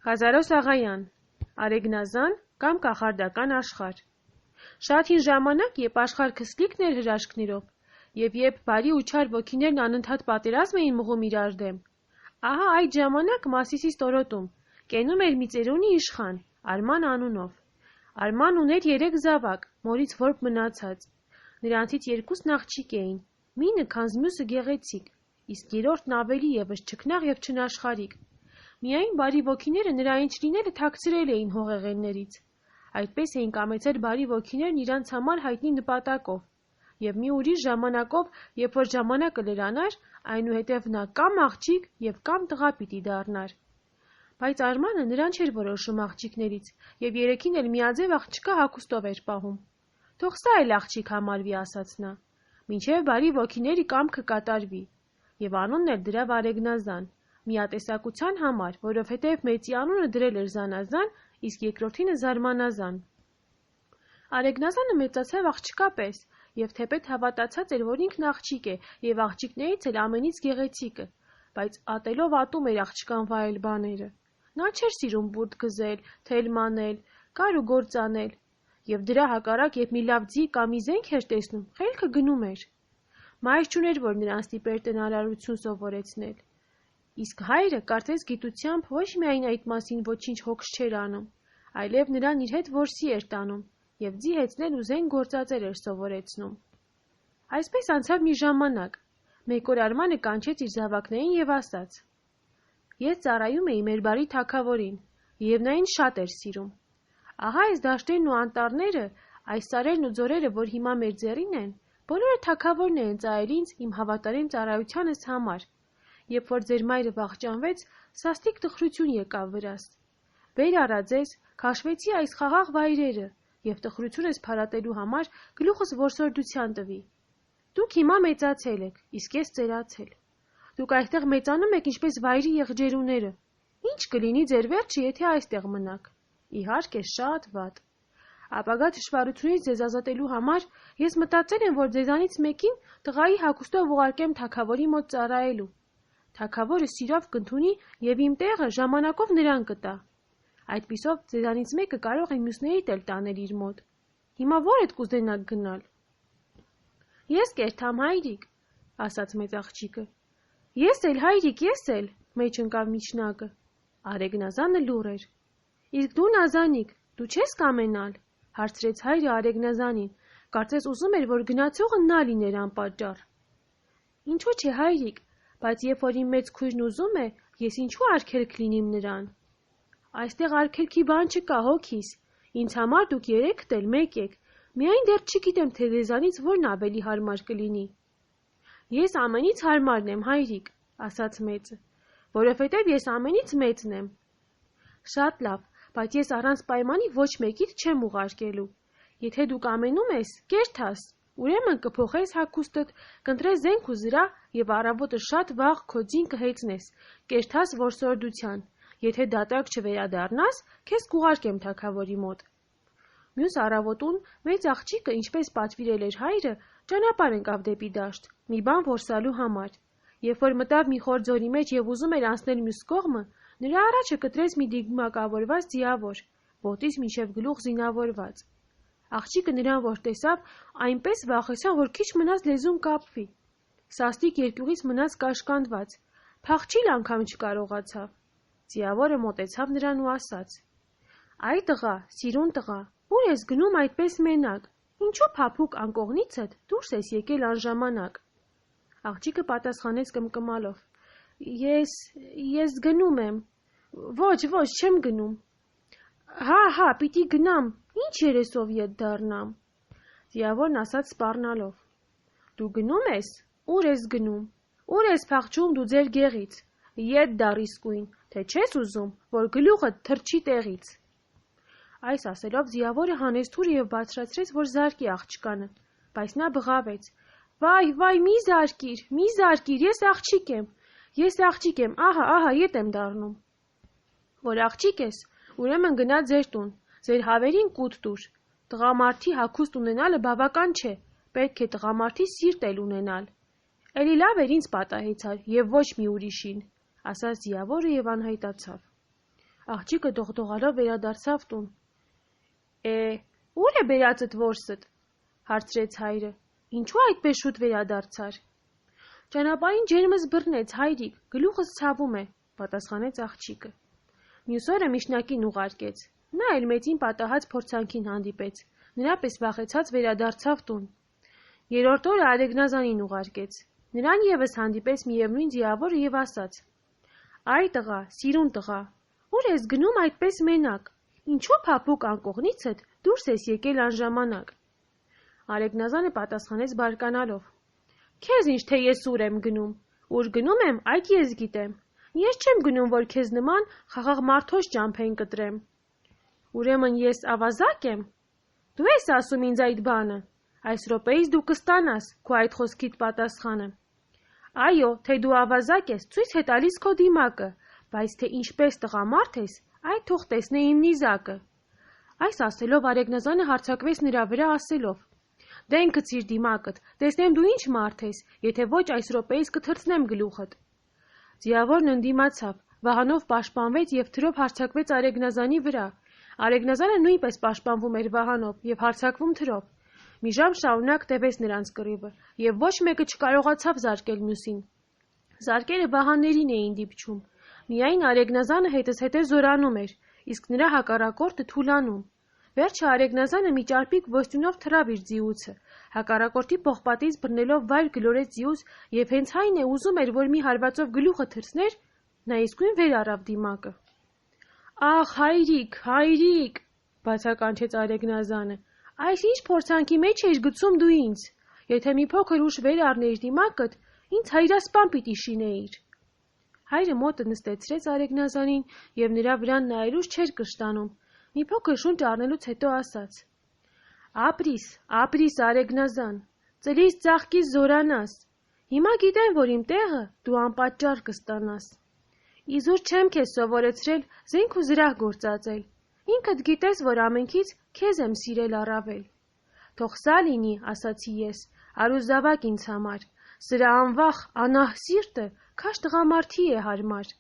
Ղազարոս Աղայան, Արեգնազան կամ կախարդական աշխարհ։ Շատ հին ժամանակ, երբ աշխարհ քսլիկն էր հրաշքներով, եւ երբ բարի ու չար ոգիներն անընդհատ պատերազմ էին մղում իրար դեմ, ահա այդ ժամանակ Մասիսի ստորոտում կենում էր մի ծերունի իշխան, Արման անունով։ Արման ուներ 3 զավակ, մորից որբ մնացած։ Նրանցից 2-ն աղջիկ էին, մինը քանզ մյուսը գեղեցիկ, իսկ երրորդն ավելի ևս չքնաղ եւ չնաշխարհիկ։ Միայն բարի ոգիները նրա ինչ լինելը թաքցրել էին հողեղեններից։ Այդպես էին կամեցել բարի ոգիներն իրանց համար հայտնի նպատակով, եւ մի ուրիշ ժամանակով, երբ որ ժամանակը լրանար, այնուհետև նա կամ աղջիկ եւ կամ տղա պիտի դառնար։ Բայց Արմանը նրան չէր որոշում աղջիկներից, եւ երեքին էլ միաձև աղջկա հագուստով էր պահում։ Թող սա էլ աղջիկ համարվի, ասաց նա, մինչեւ բարի ոգիների կամքը կատարվի, եւ անունն էլ դրավ Արեգնազան, միատեսակության համար, որովհետև մեծի անունը դրել էր Զանազան, իսկ երկրորդինը Զարմանազան։ Արեգնազանը մեծացավ աղջկա պես, եւ թեպետ հավատացած էր, որ ինքն աղջիկ է, եւ աղջիկներից էլ ամենից գեղեցիկը, բայց ատելով ատում էր աղջկան վայել բաները։ Նա չէր սիրում բուրդ գզել, թել մանել, կար ու գործ անել, եւ դրա հակառակ, երբ մի լավ ձի կամ մի զենք էր տեսնում, խելքը գնում էր։ Մայր չուներ, որ նրան ստիպեր տնարարություն սովորեցնել։ Իսկ հայրը կարծես գիտությամբ ոչ միայն այդ մասին ոչինչ հոգս չէր անում, այլև նրան իր հետ որսի էր տանում եւ ձի հեծնել ու զենք գործածել էր սովորեցնում։ Այսպես անցավ մի ժամանակ։ Մեկ օր Արմանը կանչեց իր զավակներին եւ ասաց. Ես ծառայում էի մեր բարի թագավորին, եւ նա ինձ շատ էր սիրում։ Ահա այս դաշտերն ու անտառները, այս սարերն ու ձորերը, որ հիմա մեր ձեռին են, բոլորը թագավորն են ծայել ինձ իմ հավատարիմ ծառայությանս համար։ Երբ որ ձեր մայրը վախճանվեց, սաստիկ տխրություն եկավ վրաս։ Վեր առա ձեզ, քաշվեցի այս խաղաղ վայրերը, եւ տխրությունս փարատելու համար գլուխս որսորդության տվի։ Դուք հիմա մեծացել եք, իսկ ես ծերացել։ Դուք այստեղ մեծանում եք ինչպես վայրի եղջերուները։ Ինչ կլինի ձեր վերջը, եթե այստեղ մնաք։ Իհարկե, շատ վատ։ Ապագա թշվառությունից ձեզ ազատելու համար ես մտածել եմ, որ ձեզանից մեկին տղայի հագուստով ուղարկեմ թագավորի մոտ ծառայելու։ Թագավորը սիրով կընդունի եւ իմ տեղը ժամանակով նրան կտա։ Այդպիսով ձեզանից մեկը կարող է մյուսներից էլ տանել իր մոտ։ Հիմա ո՞ր եք կուզենաք գնալ։ Ես կերթամ, հայրիկ, ասաց մեծ աղջիկը։ Ես էլ, հայրիկ, ես էլ, մեջ ընկավ միջնակը։ Արեգնազանը լուռ էր։ Իսկ դու, Նազանիկ, դու չես կամենալ, հարցրեց հայրը Արեգնազանին, կարծես ուզում էր, որ գնացողը նա լիներ անպատճառ։ Ինչու՞ չէ, հայրիկ, բայց երբ որ իմ մեծ քույրն ուզում է, ես ինչու արգելք լինիմ նրան։ Այստեղ արգելքի բան չկա, հոգիս, ինձ համար դուք երեքդ էլ մեկ եք, միայն դեռ չգիտեմ, թե ձեզանից որն ավելի հարմար կլինի։ Ես ամենից հարմարն եմ, հայրիկ, ասաց մեծը, որովհետև ես ամենից մեծն եմ։ Շատ լավ, բայց ես առանց պայմանի ոչ մեկից չեմ ուղարկելու։ Եթե դու կամենում ես, կերթաս, ուրեմն կփոխես հագուստդ, կընտրես զենք ու զրա եւ առավոտը շատ վաղ քո ձին կհեծնես, կերթաս որսորդության։ Եթե դատարկ չվերադառնաս, քեզ կուղարկեմ թագավորի մոտ։ Մյուս առավոտուն մեծ աղջիկը, ինչպես պատվիրել էր հայրը, ճանապարհ ընկավ դեպի դաշտ, մի բան որսալու համար։ Երբ որ մտավ մի խոր ձորի մեջ եւ ուզում էր անցնել մյուս կողմը, նրա առաջը կտրեց մի դիգմակավորված ձիավոր, ոտից մինչև գլուխ զինավորված։ Աղջիկը նրան որ տեսավ, այնպես վախեցավ, որ քիչ մնաց լեզուն կապվի։ Սաստիկ երկյուղից մնաց կաշկանդված, փախչիլ անգամ չկարողացավ։ Ձիավորը մոտեցավ նրան ու ասաց. Այ տղա, սիրուն տղա, ուր ես գնում այդպես մենակ։ Ինչու փափուկ անկողնիցդ դուրս ես եկել անժամանակ։ Աղջիկը պատասխանեց կմկմալով. Ես գնում եմ։ Ոչ, չեմ գնում։ Հա, պիտի գնամ։ Ինչ երեսով ետ դառնամ։ Ձիավորն ասաց սպառնալով. Դու գնում ես։ Ուր ես գնում։ Ուր ես փախչում դու ձեր գեղից։ Ետ դառ իսկույն, թե չես ուզում, որ գլուխդ թռչի տեղից։ Այս ասելով ձիավորը հանեց թուրը եւ բարձրացրեց, որ զարկի աղջկանը, բայց նա բղավեց. Վայ, մի զարկիր, ես աղջիկ եմ, ահա, ետ եմ դառնում։ Որ աղջիկ ես, ուրեմն գնա ձեր տուն, ձեր հավերին կուտ տուր։ Տղամարդի հագուստ ունենալը բավական չէ, պետք է տղամարդի սիրտ էլ ունենալ։ Էլի լավ էր ինձ պատահեցար եւ ոչ մի ուրիշին, ասաց ձիավորը եւ անհայտացավ։ Աղջիկը դողդողալով վերադարձավ տուն։ Ուր է բերածդ որսդ, հարցրեց հայրը, ինչու այդպես շուտ վերադարձար։ Ճանապարհին ջերմս բռնեց, հայրիկ, գլուխս ցավում է, պատասխանեց աղջիկը։ Մյուս օրը միջնակին ուղարկեց, նա էլ մեծին պատահած փորձանքին հանդիպեց, նրա պես վախեցած վերադարձավ տուն։ Երրորդ օրը Արեգնազանին ուղարկեց, նրան ևս հանդիպեց միևնույն ձիավորը և ասաց. Այ տղա, սիրուն տղա, ուր ես գնում այդպես մենակ, ինչու փափուկ անկողնիցդ դուրս ես եկել անժամանակ։ Արեգնազանը պատասխանեց բարկանալով. Քեզ ինչ թե ես ուր եմ գնում, ուր գնում եմ, այդ ես գիտեմ, ես չեմ գնում, որ քեզ նման խաղաղ մարդոց ճամփեն կտրեմ։ Ուրեմն ես ավազակ եմ։ Դու ես ասում ինձ այդ բանը, այս րոպեից դու կստանաս քո այդ խոսքիդ պատասխանը։ Այո, թե դու ավազակ ես, ցույց է տալիս քո դիմակը, բայց թե ինչպես տղամարդ ես, այդ թող տեսնե իմ նիզակը։ Այս ասելով Արեգնազանը հարձակվեց նրա վրա ասելով. Դե ընկցիր դիմակդ, տեսնեմ դու ինչ մարդ ես, եթե ոչ այս րոպեից կթռցնեմ գլուխդ։ Ձիավորն ընդդիմացավ, վահանով պաշտպանվեց և թրով հարձակվեց Արեգնազանի վրա։ Արեգնազանը նույնպես պաշտպանվում էր վահանով և հարձակվում թրով։ Մի ժամ շարունակ տևեց նրանց կռիվը, և ոչ մեկը չկարողացավ զարկել մյուսին։ Զարկերը վահաններին էին դիպչում։ Միայն Արեգնազանը հետզհետե զորանում էր, իսկ նրա հակառակորդը թուլանում։ Վերջը Արեգնազանը մի ճարպիկ ոստյունով թռավ իր ձիուցը, հակառակորդի պողպատից բռնելով վայր գլորեց ձիուց և հենց այն է ուզում էր, որ մի հարվածով գլուխը թռցներ, նա իսկույն վեր առավ դիմակը։ Ախ, հայրիկ, բացականչեց Արեգնազանը, այս ինչ փորձանքի մեջ էիր գցում դու ինձ, եթե մի փոքր ուշ վեր առնեիր դիմակդ, ինձ հայրասպան պիտի շինեիր։ Հայրը մոտը նստեցրեց Արեգնազանին և նրա վրան նայելուց չէր կշտանում, մի փոքր շունչ առնելուց հետո ասաց. Ապրիս Արեգնազան, ծլիս ծաղկիս զորանաս, հիմա գիտեմ, որ իմ տեղը դու անպատճառ կստանաս։ Իզուր չեմ քեզ սովորեցրել զենք ու զրահ գործածել, ինքդ գիտես, որ ամենքից քեզ եմ սիրել առավել։ Թող սա լինի, ասացի ես, արուզավակ ինձ համար, սրա անվախ, անահ սիրտը քաշ տղամարդի է հարմար։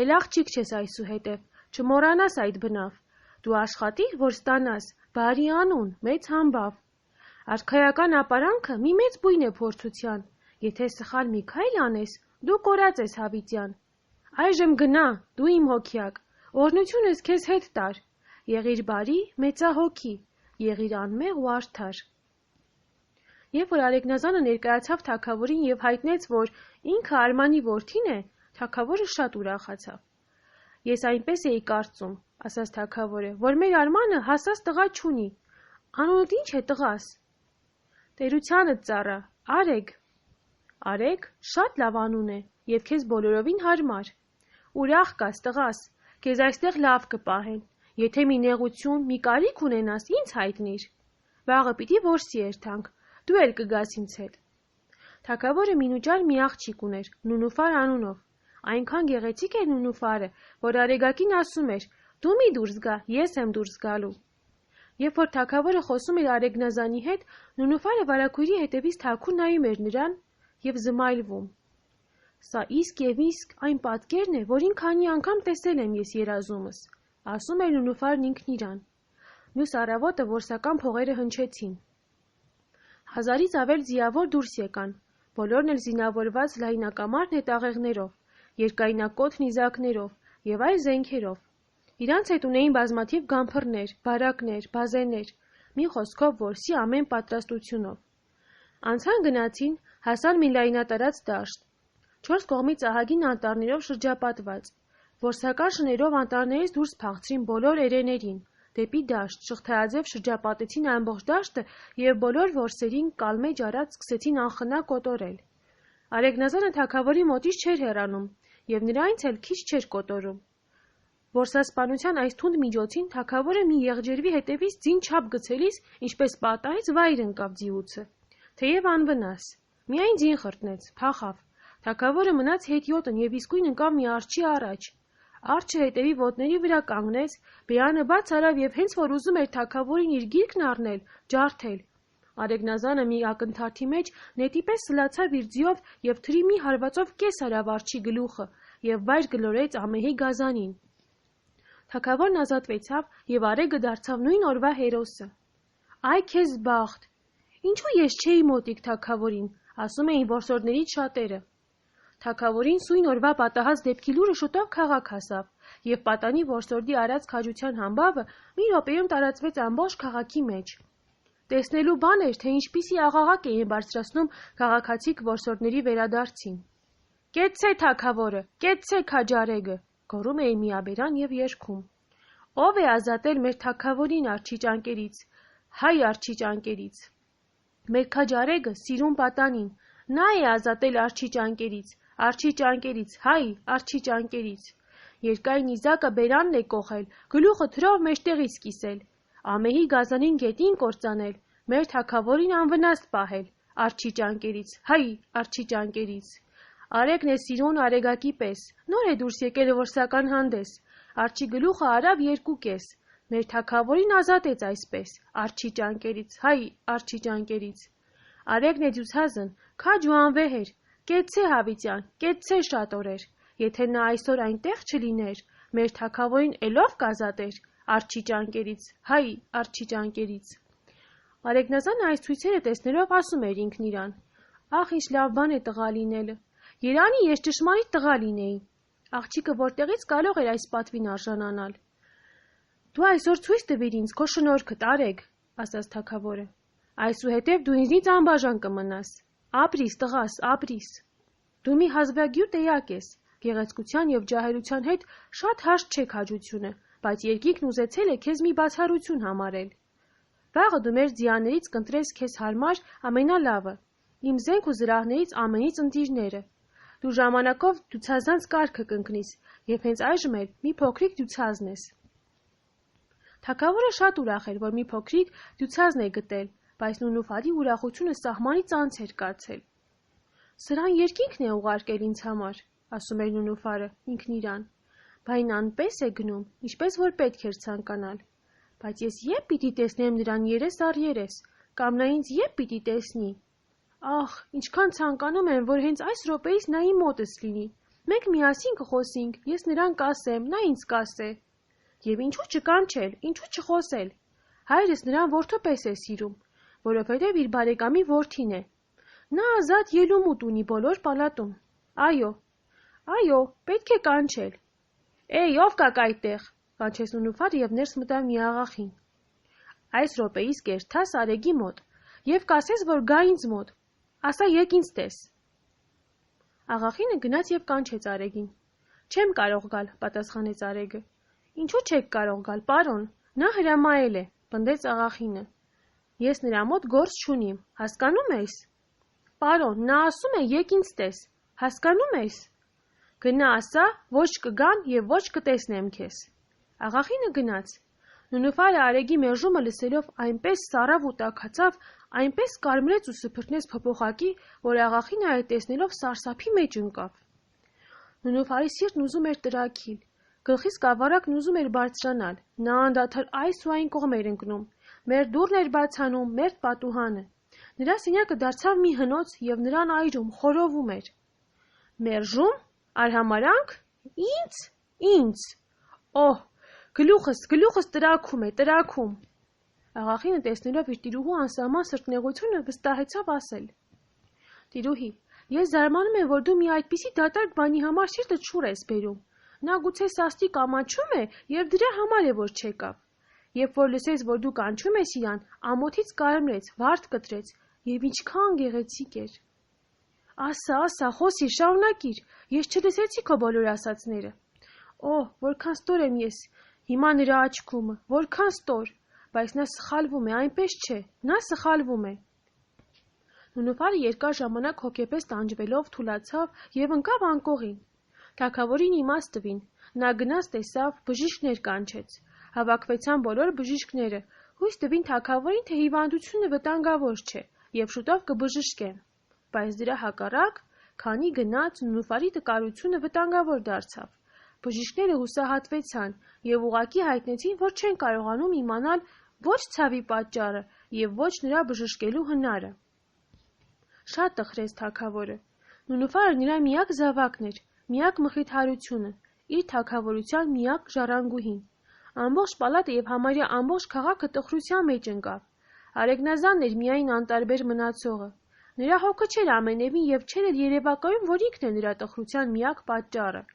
Էլ աղջիկ չես այսուհետև, չմոռանաս այդ բնավ, դու աշխատիր, որ ստանաս բարի անուն, մեծ համբավ։ Արքայական ապարանքը մի մեծ բույն է փորձության, եթե սխալ մի քայլ անես, դու կորած ես հավիտյան։ Այժմ գնա, դու իմ հոգյակ, օրհնությունս քեզ հետ տար, եղիր բարի, մեծահոգի, եղիր անմեղ ու արդար։ Երբ որ Արեգնազանը ներկայացավ թագավորին և հայտնեց, որ ինքը Արմանի որդին է, թագավորը շատ ուրախացավ։ Ես այնպես էի կարծում, ասաց թագավորը, որ մեր Արմանը հասած տղա չունի։ Անունդ ինչ է տղաս։ Տերությանդ ծառա, Արեգ, շատ լավ անուն է և քեզ բոլորովին հարմար։ Ուրախ կաս տղաս, քեզ այստեղ լավ կպահեն, եթե մի նեղություն, մի կարիք ունենաս, ինձ հայտնիր։ Վաղը պիտի որսի երթանք, դու էլ կգաս ինձ հետ։ Թագավորը մինուճար մի աղջիկ ուներ, Նունուֆար անունով։ Այնքան գեղեցիկ էր Նունուֆարը, որ Արեգակին ասում էր. դու մի դուրս գա, ես եմ դուրս գալու։ Երբ որ թագավորը խոսում էր Արեգնազանի հետ, Նունուֆարը վարագույրի հետևից թաքուն նայում էր նրան և զմայլվում։ Սա իսկ և իսկ այն պատկերն է, որին քանի անգամ տեսել եմ ես երազումս, ասում էր Նունուֆարն ինքն իրան։ Մյուս առավոտը որսական փողերը հնչեցին։ Հազարից ավել ձիավոր դուրս եկան, բոլորն էլ զինավորված լայնակամար նետաղեղներով, երկայնակոթ նիզակներով և այլ զենքերով։ Իրանց հետ ունեին բազմաթիվ գամփռներ, բարակներ, բազեներ, մի խոսքով որսի ամեն պատրաստությունով։ Անցան գնացին, հասան մի լայնատարած դաշտ, 4 կողմից ահագին անտառներով շրջապատված։ Որսական շներով անտառներից դուրս փախցրին բոլոր էրեներին, դեպի դաշտ, շղթայաձև շրջապատեցին ամբողջ դաշտը և բոլոր որսերին կալմեջ առած սկսեցին անխնա կոտորել։ Արեգնազանը թագավորի մոտից չէր հեռանում և նրանից էլ քիչ չէր կոտորում։ Որսասպանության այս թունդ միջոցին թագավորը մի եղջերվի հետևից ձին չափ գցելիս, ինչպես պատահեց, վայր ընկավ ձիուցը, թեև անվնաս, միայն ձին խրտնեց, փախավ։ Թագավորը մնաց հետիոտն և իսկույն ընկավ մի արջի առաջ։ Արջը հետևի ոտների վրա կանգնեց, բերանը բաց արավ և հենց որ ուզում էր թագավորին իր գիրկն առնել, ջարդել։ Արեգնազանը մի ակնթարթի մեջ նետի պես սլացավ իր ձիով և թրի մի հարվածով կես արավ արջի գլուխը և վայր գլորեց ամեհի գազանին։ Թագավորն ազատվեցավ և Արեգը դարձավ նույն օրվա հերոսը։ Այ քեզ բախտ։ Ինչու ես չէի մոտիկ թագավորին, ասում էին որսորդներից շատերը։ Թագավորին սույն օրվա պատահած դեպքի լուրը շուտով քաղաք հասավ, և պատանի որսորդի արած քաջության համբավը մի րոպեում տարածվեց ամբողջ քաղաքի մեջ։ Տեսնելու բան էր, թե ինչպիսի աղաղակ էին բարձրացնում քաղաքացիք որսորդների վերադարձին։ «Կեցցե թագավորը, կեցցե քաջ Արեգը», գոռում էին միաբերան և երգում։ Ո՞վ է ազատել մեր թագավորին արջի ճանկերից, հայ արջի ճանկերից։ Մեր քաջ Արեգը սիրուն պատանին, նա է ազատել արջի ճանկերից, հայ արջի ճանկերից։ Երկայն նիզակը բերանն է կոխել, գլուխը թրով մեջտեղից կիսել, ամեհի գազանին գետին կործանել, մեր թագավորին անվնաս պահել, արջի ճանկերից, հայ արջի ճանկերից։ Արեգն է սիրուն արեգակի պես, նոր է դուրս եկել որսական հանդես, արջի գլուխը արավ 2 կես, մեր թագավորին ազատեց այսպես, արջի ճանկերից, հայ արջի ճանկերից։ Արեգն է դյուցազն, քաջ ու անվեհեր, կեցցե Հավիտյան, կեցցե շատ օրեր, եթե նա այսօր այնտեղ չլիներ, մեր թագավորին էլով կազատեր, արջի ճանկերից, հայ արջի ճանկերից։ Արեգնազանը այս ցույցերը տեսնելով ասում էր ինքն իրան. «Ախ, ինչ լավ բան է տղա լինելը, երանի ես ճշմարիտ տղա լինեի, աղջիկը որտեղից կարող էր այս պատվին արժանանալ»։ «Դու այսօր ցույց տվիր ինձ քո շնորհքդ, Արեգ», ասաց թագավորը, «այսուհետև դու ինձնից անբաժան կմնաս, ապրիս տղաս, ապրիս։ Դու մի հազվագյուտ էակ ես, գեղեցկության և ջահելության հետ շատ հաշտ չէ քաջությունը, բայց երկինքն ուզեցել է քեզ մի բացառություն համարել։ Վաղը դու մեր ձիաներից կընտրես քեզ հարմար ամենալավը, իմ զենք ու զրահներից ամենից ընտիրները։ Դու ժամանակով դյուցազանց կարգը կընկնիս, և հենց այժմ էլ մի փոքրիկ դյուցազն ես»։ Թագավորը շատ ուրախ էր, որ մի փոքրիկ դյուցազն է գտել, բայց Նունուֆարի ուրախությունը սահմանից անց էր կացել։ «Սրան երկինքն է ուղարկել ինձ համար», ասում էր Նունուֆարը ինքն իրան, «բայն անպես է գնում, ինչպես որ պետք էր ցանկանալ։ Բայց ես ե՞բ պիտի տեսնեմ նրան երես առ երես, կամ նա ինձ ե՞բ պիտի տեսնի։ Ախ, ինչքան ցանկանում եմ, որ հենց այս րոպեից նա իմ մոտս լինի, մենք միասին կխոսենք, ես նրան կասեմ, նա ինձ կասե։ Եվ ինչու չկանչել, ինչու չխոսել։ Հայրս նրան որդու պես է սիրում, որովհետև իր բարեկամի որդին է։ Նա ազատ ելումուտ ունի բոլոր պալատում։ Այո, պետք է կանչել։ Էй, ով կաք այդտեղ, կանչեց Նունուֆարը և ներս մտավ մի աղախին։ Այս րոպեիս կերթաս Արեգի մոտ և կասես, որ գա ինձ մոտ, ասա եկ ինձ տես։ Աղախինը գնաց և կանչեց Արեգին։ Չեմ կարող գալ, պատասխանեց Արեգը։ Ինչու չեք կարող գալ, պարոն, նա հրամայել է, պնդեց աղախինը։ Ես նրա մոտ գործ չունիմ, հասկանում ես։ Պարոն, նա ասում է եկ ինձ տես, հասկանում ես։ Գնա ասա, ոչ կգան և ոչ կտեսնեմ քեզ։ Աղախինը գնաց։ Նունուֆարը Արեգի մերժումը լսելով այնպես սառավ ու տաքացավ, այնպես կարմրեց ու սփռնեց փոփոխակի, որ աղախինը այդ տեսնելով սարսափի մեջ ընկավ։ Նունուֆարի սիրտն ուզում էր տրաքիլ, գլխի սկավառակն ուզում էր բարձրանալ, նա անդադար այս ու այն կողմ էր ընկնում, մեր դուռն էր բացանում, մեր պատուհանը։ Նրա սենյակը դարձավ մի հնոց և նրան այրում, խորովում էր։ Մերժում, արհամարանք, ինձ։ Օհ, գլուխս տրաքում է, տրաքում։ Աղախինը տեսնելով իր տիրուհու անսահման սրտնեղությունը վստահեցավ ասել. Տիրուհի, ես զարմանում եմ, որ դու մի այդպիսի դատարկ բանի համար սիրտդ շուռ ես բերում։ Նա գուցե սաստիկ ամաչում է և դրա համար է, որ չեկավ։ Երբ որ լսեց, որ դու կանչում ես իրան, ամոթից կարմրեց, վարդ կտրեց և ինչքան գեղեցիկ էր։ Ասա, խոսիր, շարունակիր, ես չլսեցի քո բոլոր ասածները։ Օհ, որքան ստոր եմ ես, հիմա նրա աչքում, որքան ստոր, բայց նա սխալվում է, այնպես չէ, նա սխալվում է։ Նունուֆարը երկար ժամանակ հոգեպես տանջվելով թուլացավ և ընկավ անկողին։ Թագավորին իմաց տվին, նա գնաց տեսավ, բժիշկներ կանչեց։ Հավաքվեցան բոլոր բժիշկները, հույս տվին թագավորին, թե հիվանդությունը վտանգավոր չէ և շուտով կբժշկեն։ Բայց դրա հակառակ, քանի գնաց, Նունուֆարի տկարությունը վտանգավոր դարձավ։ Բժիշկները հուսահատվեցան և ուղղակի հայտնեցին, որ չեն կարողանում իմանալ ոչ ցավի պատճառը և ոչ նրա բժշկելու հնարը։ Շատ տխրեց թագավորը։ Նունուֆարը նրա միակ զավակն էր, միակ մխիթարությունը, իր թագավորության միակ ժառանգուհին։ Ամբողջ պալատը եւ համարյա ամբողջ քաղաքը տխրության մեջ ընկավ։ Արեգնազանն էր միայն անտարբեր մնացողը։ Նրա հոգը չէր ամենևին եւ չէր էլ երևակայում, որ ինքն է նրա տխրության միակ պատճառը։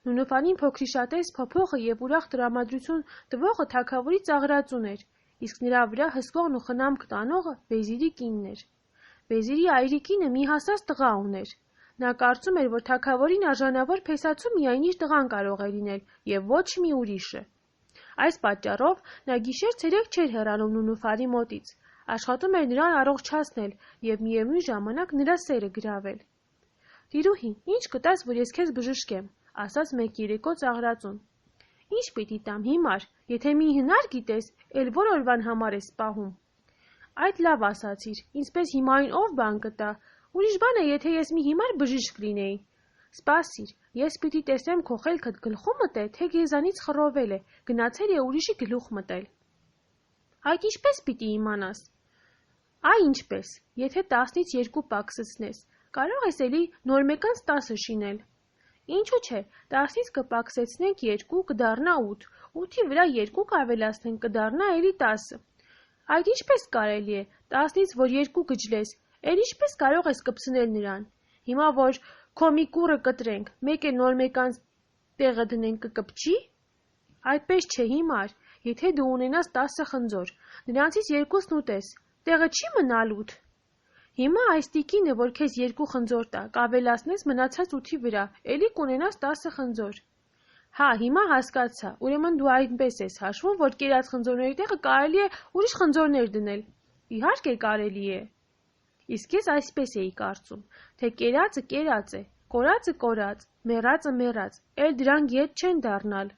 Նունուֆանին փոքրիշատես փոփոխը եւ ուրախ տրամադրություն տվողը թագավորի ծաղրածուն էր, իսկ նրա վրա հսկողն ու խնամք տանողը Վեզիրի կինն էր։ Վեզիրի այրիկինը մի հասած տղա ուներ։ Նա կարծում էր, որ թագավորին արժանավոր փեսացու միայն իր տղան կարող է լինել եւ ոչ մի ուրիշը։ Այս պատճառով նա գիշեր-ցերեկ չէր հեռանում Նունուֆարի մոտից, աշխատում էր նրան առողջացնել եւ միևնույն ժամանակ նրա սերը գրավել։ «Տիրուհի, ինչ կտաս, որ ես քեզ բժշկեմ», ասաց մեկ երեկո ծաղրածուն։ «Ինչ պիտի տամ հիմար, եթե մի հնար գիտես, էլ որ օրվան համար ես պահում»։ «Այդ լավ ասացիր, ինձպես հիմարին ով բան կտա, ուրիշ բան է, եթե ես մի հիմար բժիշկ լինեի։ Սպասիր, ես պիտի տեսնեմ քո խելքդ գլխումդ է, թե գեզանից խռովել է, գնացել է ուրիշի գլուխ մտել»։ «Այդ ինչպես պիտի իմանաս»։ «Այ ինչպես, եթե 10-ից 2 պակսեցնես, կարող ես էլի նոր մեկանց 10 շինել»։ «Ինչու՞ չէ, 10-ից կպակսեցնենք 2, կդառնա 8, 8-ի վրա 2 կավելացնենք, կդառնա էլի 10։ Այդ ինչպես կարելի է, 10-ից որ 2 գջլես, էլ ինչպես կարող ես կպցնել նրան։ Հիմա որ քո մի կուռը կտրենք, մեկ է նոր մեկանց տեղը դնենք, կկպչի։ Այդպես չէ հիմար, եթե դու ունենաս 10 խնձոր, նրանցից 2-ն ուտես, տեղը չի մնալուտ։ Հիմա այս տիկինը, որ քեզ 2 խնձոր տա, կավելացնես մնացած 8-ի վրա, էլի կունենաս 10 խնձոր։ Հա, հիմա հասկացա, ուրեմն դու այնպես ես հաշվում, որ կերած խնձորների տեղը կարելի է ուրիշ խնձորներ դնել։ Իհարկե կարելի է։ Իսկ ես այսպես էի կարծում, թե կերածը կերած է, կորածը կորած, մեռածը մեռած, էլ դրանք ետ չեն դառնալ։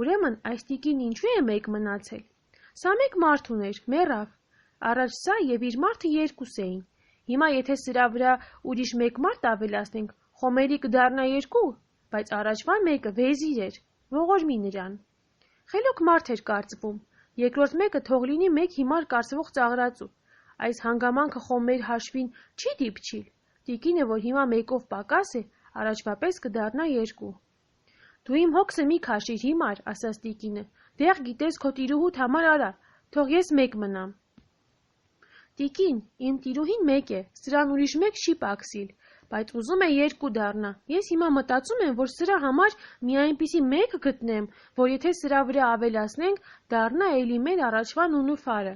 Ուրեմն այս տիկին ինչու է մեկ մնացել։ Սա մեկ մարդ ուներ, մեռավ։ Առաջ սա եւ իր մարդը 2 էին։ Հիմա եթե սրա վրա ուրիշ մեկ մարդ ավելացնենք, խոմերի կդառնա 2, բայց առաջվա մեկը Վեզիր էր, ողորմի նրան։ Խելոք մարդ էր կարծվում, երկրորդ մեկը թող լինի մեկ հիմար կարծվող ծաղրածու։ Այս հանգամանքը խոմեր հաշվին չի դիպչիլ։ Տիկինը, որ հիմա մեկով պակաս է, առաջվա պես կդառնա 2։ Դու իմ հոգսը մի քաշիր հիմար, ասաց տիկինը, դեղ գիտես քո տիրուհուդ համար արա, թող ես մեկ մնամ։ Տիկին, իմ տիրուհին մեկ է, սրան ուրիշ մեկ չի պակսիլ, բայց ուզում է 2 դառնա։ Ես հիմա մտածում եմ, որ սրա համար մի այնպիսի մեկ գտնեմ, որ եթե սրա վրա ավելացնենք, դառնա էլի մեր առաջվա Նունուֆարը։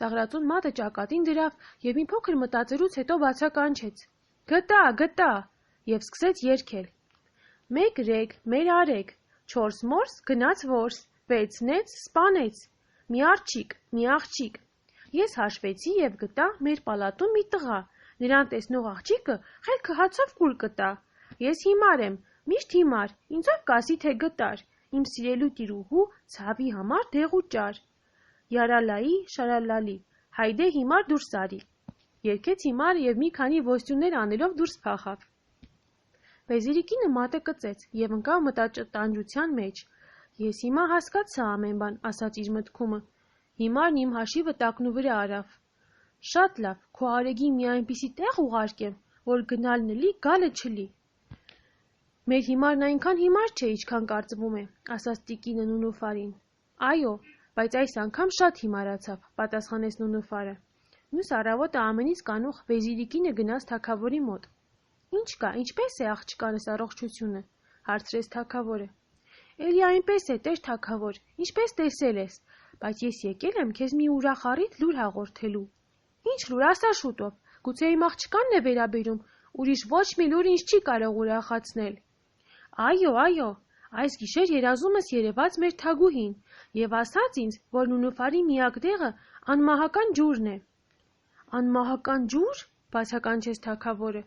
Ծաղրածուն մատը ճակատին դրավ եւ մի փոքր մտածելուց հետո բացականչեց. Գտա, եւ սկսեց երգել. Մեկ ռեկ, մեր արեկ, 4 մորս, գնաց որս, 6 նեց, սպանեց, մի աղջիկ։ Ես հաշվեցի եւ գտա մեր պալատում մի տղա, նրան տեսնող աղջիկը խելքը հացով կուլ կտա։ Ես հիմար եմ, միշտ հիմար, ինձով կասի թե գտար, իմ սիրելու տիրուհու ցավի համար դեղու ճար։ Յարալայի, շարալալի, հայդե հիմար դուրս արի։ Երգեց հիմար եւ մի քանի ոստյուններ անելով դուրս փախավ։ Վեզիրի կինը մատը կծեց եւ ընկավ մտաճտանջության մեջ։ Ես հիմա հասկացա ամեն բան, ասաց իր մտքումը։ Հիմարն իմ հաշիվը տակնու վրա արավ։ Շատ լավ, քո արեգին մի այնպիսի տեղ ուղարկեմ, որ գնալն էլի, գալը չլի։ Մեր հիմարն այնքան հիմար չէ, ինչքան կարծվում է, ասաց տիկինը Նունուֆարին։ Այո, բայց այս անգամ շատ հիմարացավ, պատասխանեց Նունուֆարը։ Մյուս առավոտը ամենից կանուխ Վեզիրի կինը գնաց թագավորի մոտ։ Ինչ կա, ինչպես է աղջկանս առողջությունը, հարցրեց թագավորը։ Էլի այնպես է, տեր թագավոր, ինչպես տեսել ես, բայց ես եկել եմ քեզ մի ուրախառիթ լուր հաղորդելու։ Ինչ լուր, ասա շուտով, գուցե իմ աղջկանն է վերաբերում, ուրիշ ոչ մի լուր ինձ չի կարող ուրախացնել։ Այո, այս գիշեր երազումս երևաց մեր թագուհին եւ ասաց ինձ, որ Նունուֆարի միակ դեղը անմահական ջուրն է։ Անմահական ջուր, բացականչեց թագավորը,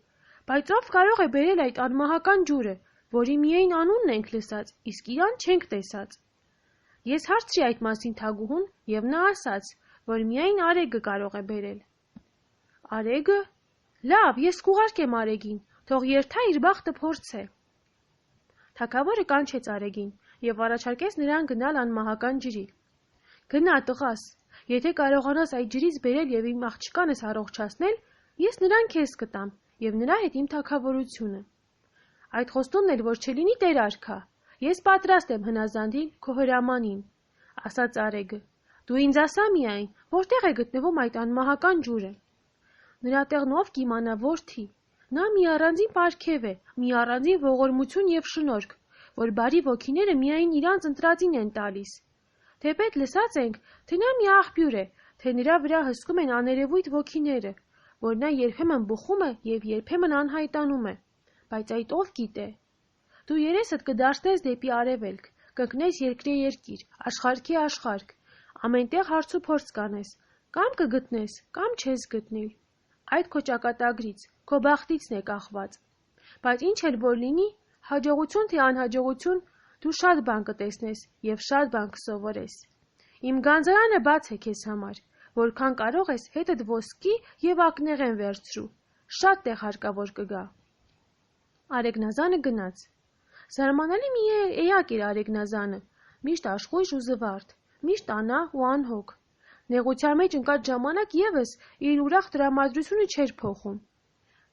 բայց ով կարող է բերել այդ անմահական ջուրը, որի միայն անունն ենք լսած, իսկ իրան չենք տեսած։ Ես հարցրի այդ մասին թագուհուն եւ նա ասաց, որ միայն արեգը կարող է բերել։ Արեգը։ Լավ, ես կուղարկեմ արեգին, թող երթա իր բախտը փորձե։ Թագավորը կանչեց արեգին եւ առաջարկեց նրան գնալ անմահական ջրի։ Գնա տղաս, եթե կարողանաս այդ ջրից բերել եւ իմ աղջկանս առողջացնել, ես նրան քեզ կտամ եւ նրա հետ իմ թագավորությունը։ Այդ խոստումն էլ որ չլինի տեր արքա, Ես պատրաստ եմ հնազանդիլ քո հրամանին, ասաց Արեգը։ Դու ինձ ասա միայն, որտեղ է գտնվում այդ անմահական ջուրը։ Նրա տեղն ով կիմանա, որդի։ Նա մի առանձին պարգև է, մի առանձին ողորմություն եւ շնորհք, որ բարի ոգիները միայն իրանց ընտրածին են տալիս։ Թեպետ լսած ենք, թե նա մի աղբյուր է, թե նրա վրա հսկում են աներևույթ ոգիները, որ նա երբեմն բխում է եւ երբեմն անհայտանում է, բայց այդ ով գիտե։ Դու երեսդ կդարձնես դեպի արևելք, կընկնես երկրի երկիր, աշխարհքի աշխարհք, ամենտեղ հարց ու փորձ կանես, կամ կգտնես, կամ չես գտնի։ Այդ քո ճակատագրից, քո բախտիցն է կախված։ Բայց ինչ էլ որ լինի, հաջողություն թե անհաջողություն, դու շատ բան կտեսնես եւ շատ բան կսովորես։ Իմ գանձարանը բաց է քեզ համար, որքան կարող ես հետդ ոսկի եւ ակնեղեն վերցրու, շատ տեղ հարկավոր կգա։ Արեգնազանը գնաց։ Զարմանալի մի էակ էր Արեգնազանը, միշտ աշխույժ ու զվարթ, միշտ անա ու անհոգ։ Նեղության մեջ ընկած ժամանակ եւս իր ուրախ տրամադրությունը չէր փոխում։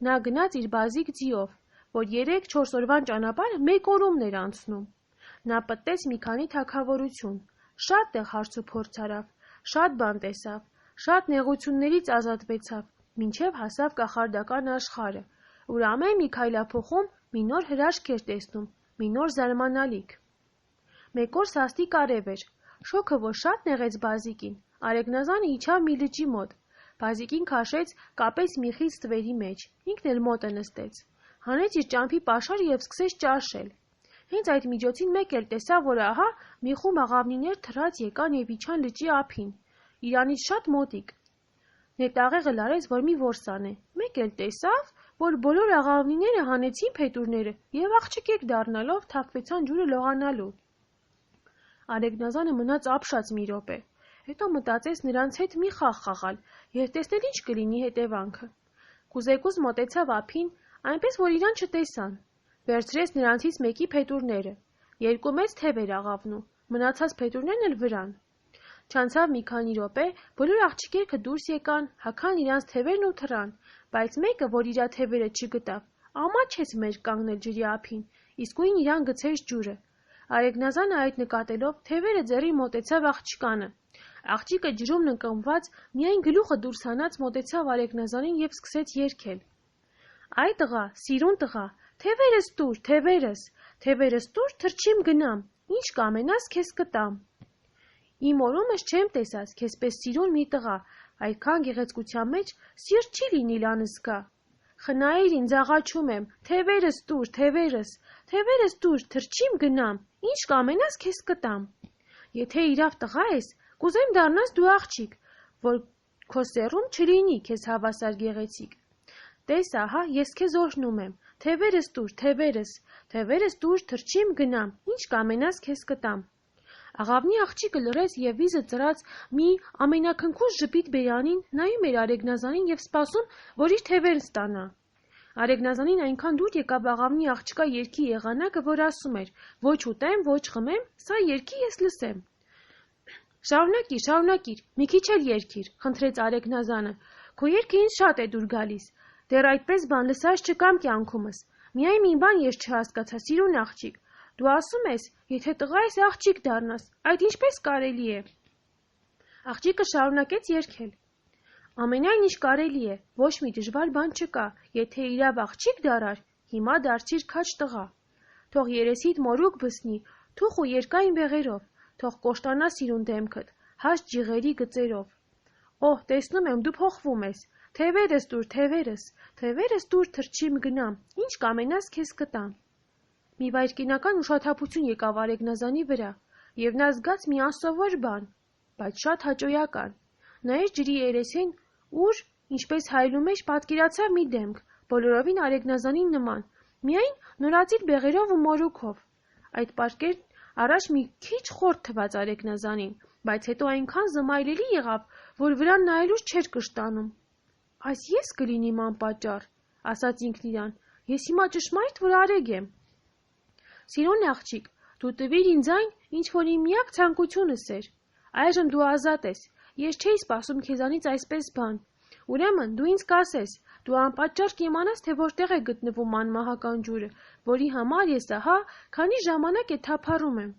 Նա գնաց իր բազիկ ձիով, որ 3-4 օրվան ճանապարհը մեկ օրումն էր անցնում։ Նա պտտեց մի քանի թագավորություն, շատ տեղ հարց ու փորձ արավ, շատ բան տեսավ, շատ նեղություններից ազատվեցավ, մինչև հասավ կախարդական աշխարհը, ուր ամեն մի քայլափոխում մի նոր հրաշք էր տեսնում, մի նոր զարմանալիք։ Մեկ օր սաստիկ արև էր, շոգը որ շատ նեղեց բազիկին, Արեգնազանը իջավ մի լճի մոտ, բազիկին քաշեց, կապեց մի խիծ թվերի մեջ, ինքն էլ մոտը նստեց, հանեց իր ճամփի պաշարը եւ սկսեց ճաշել։ Հենց այդ միջոցին մեկ էլ տեսավ, որ ահա մի խումբ աղավնիներ թռած եկան եւ իջան լճի ափին, իրանից շատ մոտիկ։ Նետաղեղը լարեց, որ մի որսան է, մեկ էլ տեսավ, որ բոլոր աղավնիները հանեցին փետուրները եւ աղջիկեք դառնալով թափվեցան ջուրը լողանալու։ Արեգնազանը մնաց ապշած մի րոպե, հետո մտածեց նրանց հետ մի խաղ խաղալ եւ տեսնել ինչ կլինի հետևանքը։ Կուզեկուզ մոտեցավ ափին, այնպես որ իրան չտեսան։ Վերցրեց նրանցից մեկի փետուրները, երկու մեծ թև էր աղավնու, մնացած փետուրներն էլ վրան։ Չանցավ մի քանի րոպե, բոլոր աղջիկերքը դուրս եկան, հագան իրանց թևերն ու թռան, բայց մեկը, որ իրա թևերը չգտավ, ամաչեց մեր կանգնել ջրի ափին, իսկույն իրան գցեց ջուրը։ Արեգնազանը այդ նկատելով թևերը ձեռի մոտեցավ աղջկանը։ Աղջիկը ջրումն ընկղմված, միայն գլուխը դուրս հանած մոտեցավ Արեգնազանին եւ սկսեց երգել. Այ տղա, սիրուն տղա, թևերս տուր, թևերս տուր, թռչիմ գնամ, ինչ կամենաս քեզ կտամ։ Իմ օրումս չեմ տեսած քեզպես սիրուն մի տղա, այդքան գեղեցկության մեջ սիրտ չի լինիլ անզգա։ Խնայիր ինձ աղաչում եմ, թևերս տուր, թևերս տուր, թռչիմ գնամ, ինչ կամենաս քեզ կտամ։ Եթե իրավ տղա ես, կուզեմ դառնաս դու աղջիկ, որ քո սեռում չլինի քեզ հավասար գեղեցիկ։ Տես ահա, ես քեզ օրհնում եմ, թևերս տուր, թևերս տուր, թռչիմ գնամ, ինչ կամենաս քեզ կտամ։ Աղավնի աղջիկը լռեց եւ վիզը ծրած մի ամենակնքուշ ժպիտ բերանին նայում էր Արեգնազանին եւ սպասում, որ իր թևերն ստանա։ Արեգնազանին այնքան դուր եկավ աղավնի աղջկա երգի եղանակը, որ ասում էր. ոչ ուտեմ, ոչ խմեմ, սա երգի ես լսեմ։ Շարունակիր, մի քիչ էլ երգիր, խնդրեց Արեգնազանը։ Քո երգը ինձ շատ է դուր գալիս։ Դեռ այդպես բան լսած չկամ կյանքումս։ Միայն մի բան ես չհասկացա, սիրուն աղջիկ։ Դու ասում ես, եթե տղա ես աղջիկ դառնաս, այդ ինչպես կարելի է։ Աղջիկը շարունակեց երգել։ Ամենայն ինչ կարելի է, ոչ մի դժվար բան չկա, եթե իրավ աղջիկ դառար, հիմա դարձիր քաջ տղա։ Թող երեսիդ մորուք բսնի, թուխ ու երկայն բեղերով, թող կոշտանա սիրուն դեմքդ, հաստ ջիղերի գծերով։ Օհ, տեսնում եմ դու փոխվում ես։ Թևերս տուր, թռչիմ գնամ, ինչ կամենաս քեզ կտամ։ Մի վայրկենական ուշաթափություն եկավ Արեգնազանի վրա, եւ նա զգաց մի անսովոր բան, բայց շատ հաճոյական։ Նայեց ջրի երեսին, ուր, ինչպես հայելու մեջ պատկերացավ մի դեմք, բոլորովին Արեգնազանին նման, միայն նորածիր բեղերով ու մորուքով։ Այդ պատկերն առաջ մի քիչ խորթ թվաց Արեգնազանին, բայց հետո այնքան զմայլելի եղավ, որ վրան նայելուց չէր կշտանում։ Այս ես կլինիմ անպատճառ, ասաց ինքն իրան, ես հիմա ճշմարիտ որ Արեգ եմ։ Սիրուն աղջիկ, դու տվիր ինձ այն, ինչ որ իմ միակ ցանկությունս էր։ Այժմ դու ազատ ես, ես չէի սպասում քեզանից այսպես բան։ Ուրեմն դու ինձ կասես, դու անպատճառ կիմանաս, թե որտեղ է գտնվում անմահական ջուրը, որի համար ես ահա քանի ժամանակ է թափառում եմ։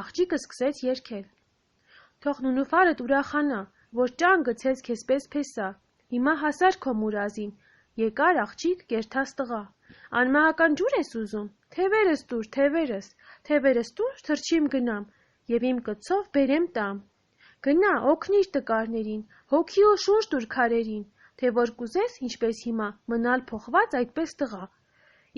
Աղջիկը սկսեց երգել. Թող նունուֆարդ ուրախանա, որ ճան գցեց քեզպես փեսա, հիմա հասար քո մուրազին, եկար աղջիկ կերթած տղա, անմահական ջուր ես ուզում, թևերս տուր, թևերս տուր, թրջիմ գնամ, և իմ կցով բերեմ տամ, գնա, օգնիր տկարներին, հոգի ու շունչ տուր քարերին, թե որ կուզես, ինչպես հիմա, մնալ փոխված այդպես տղա,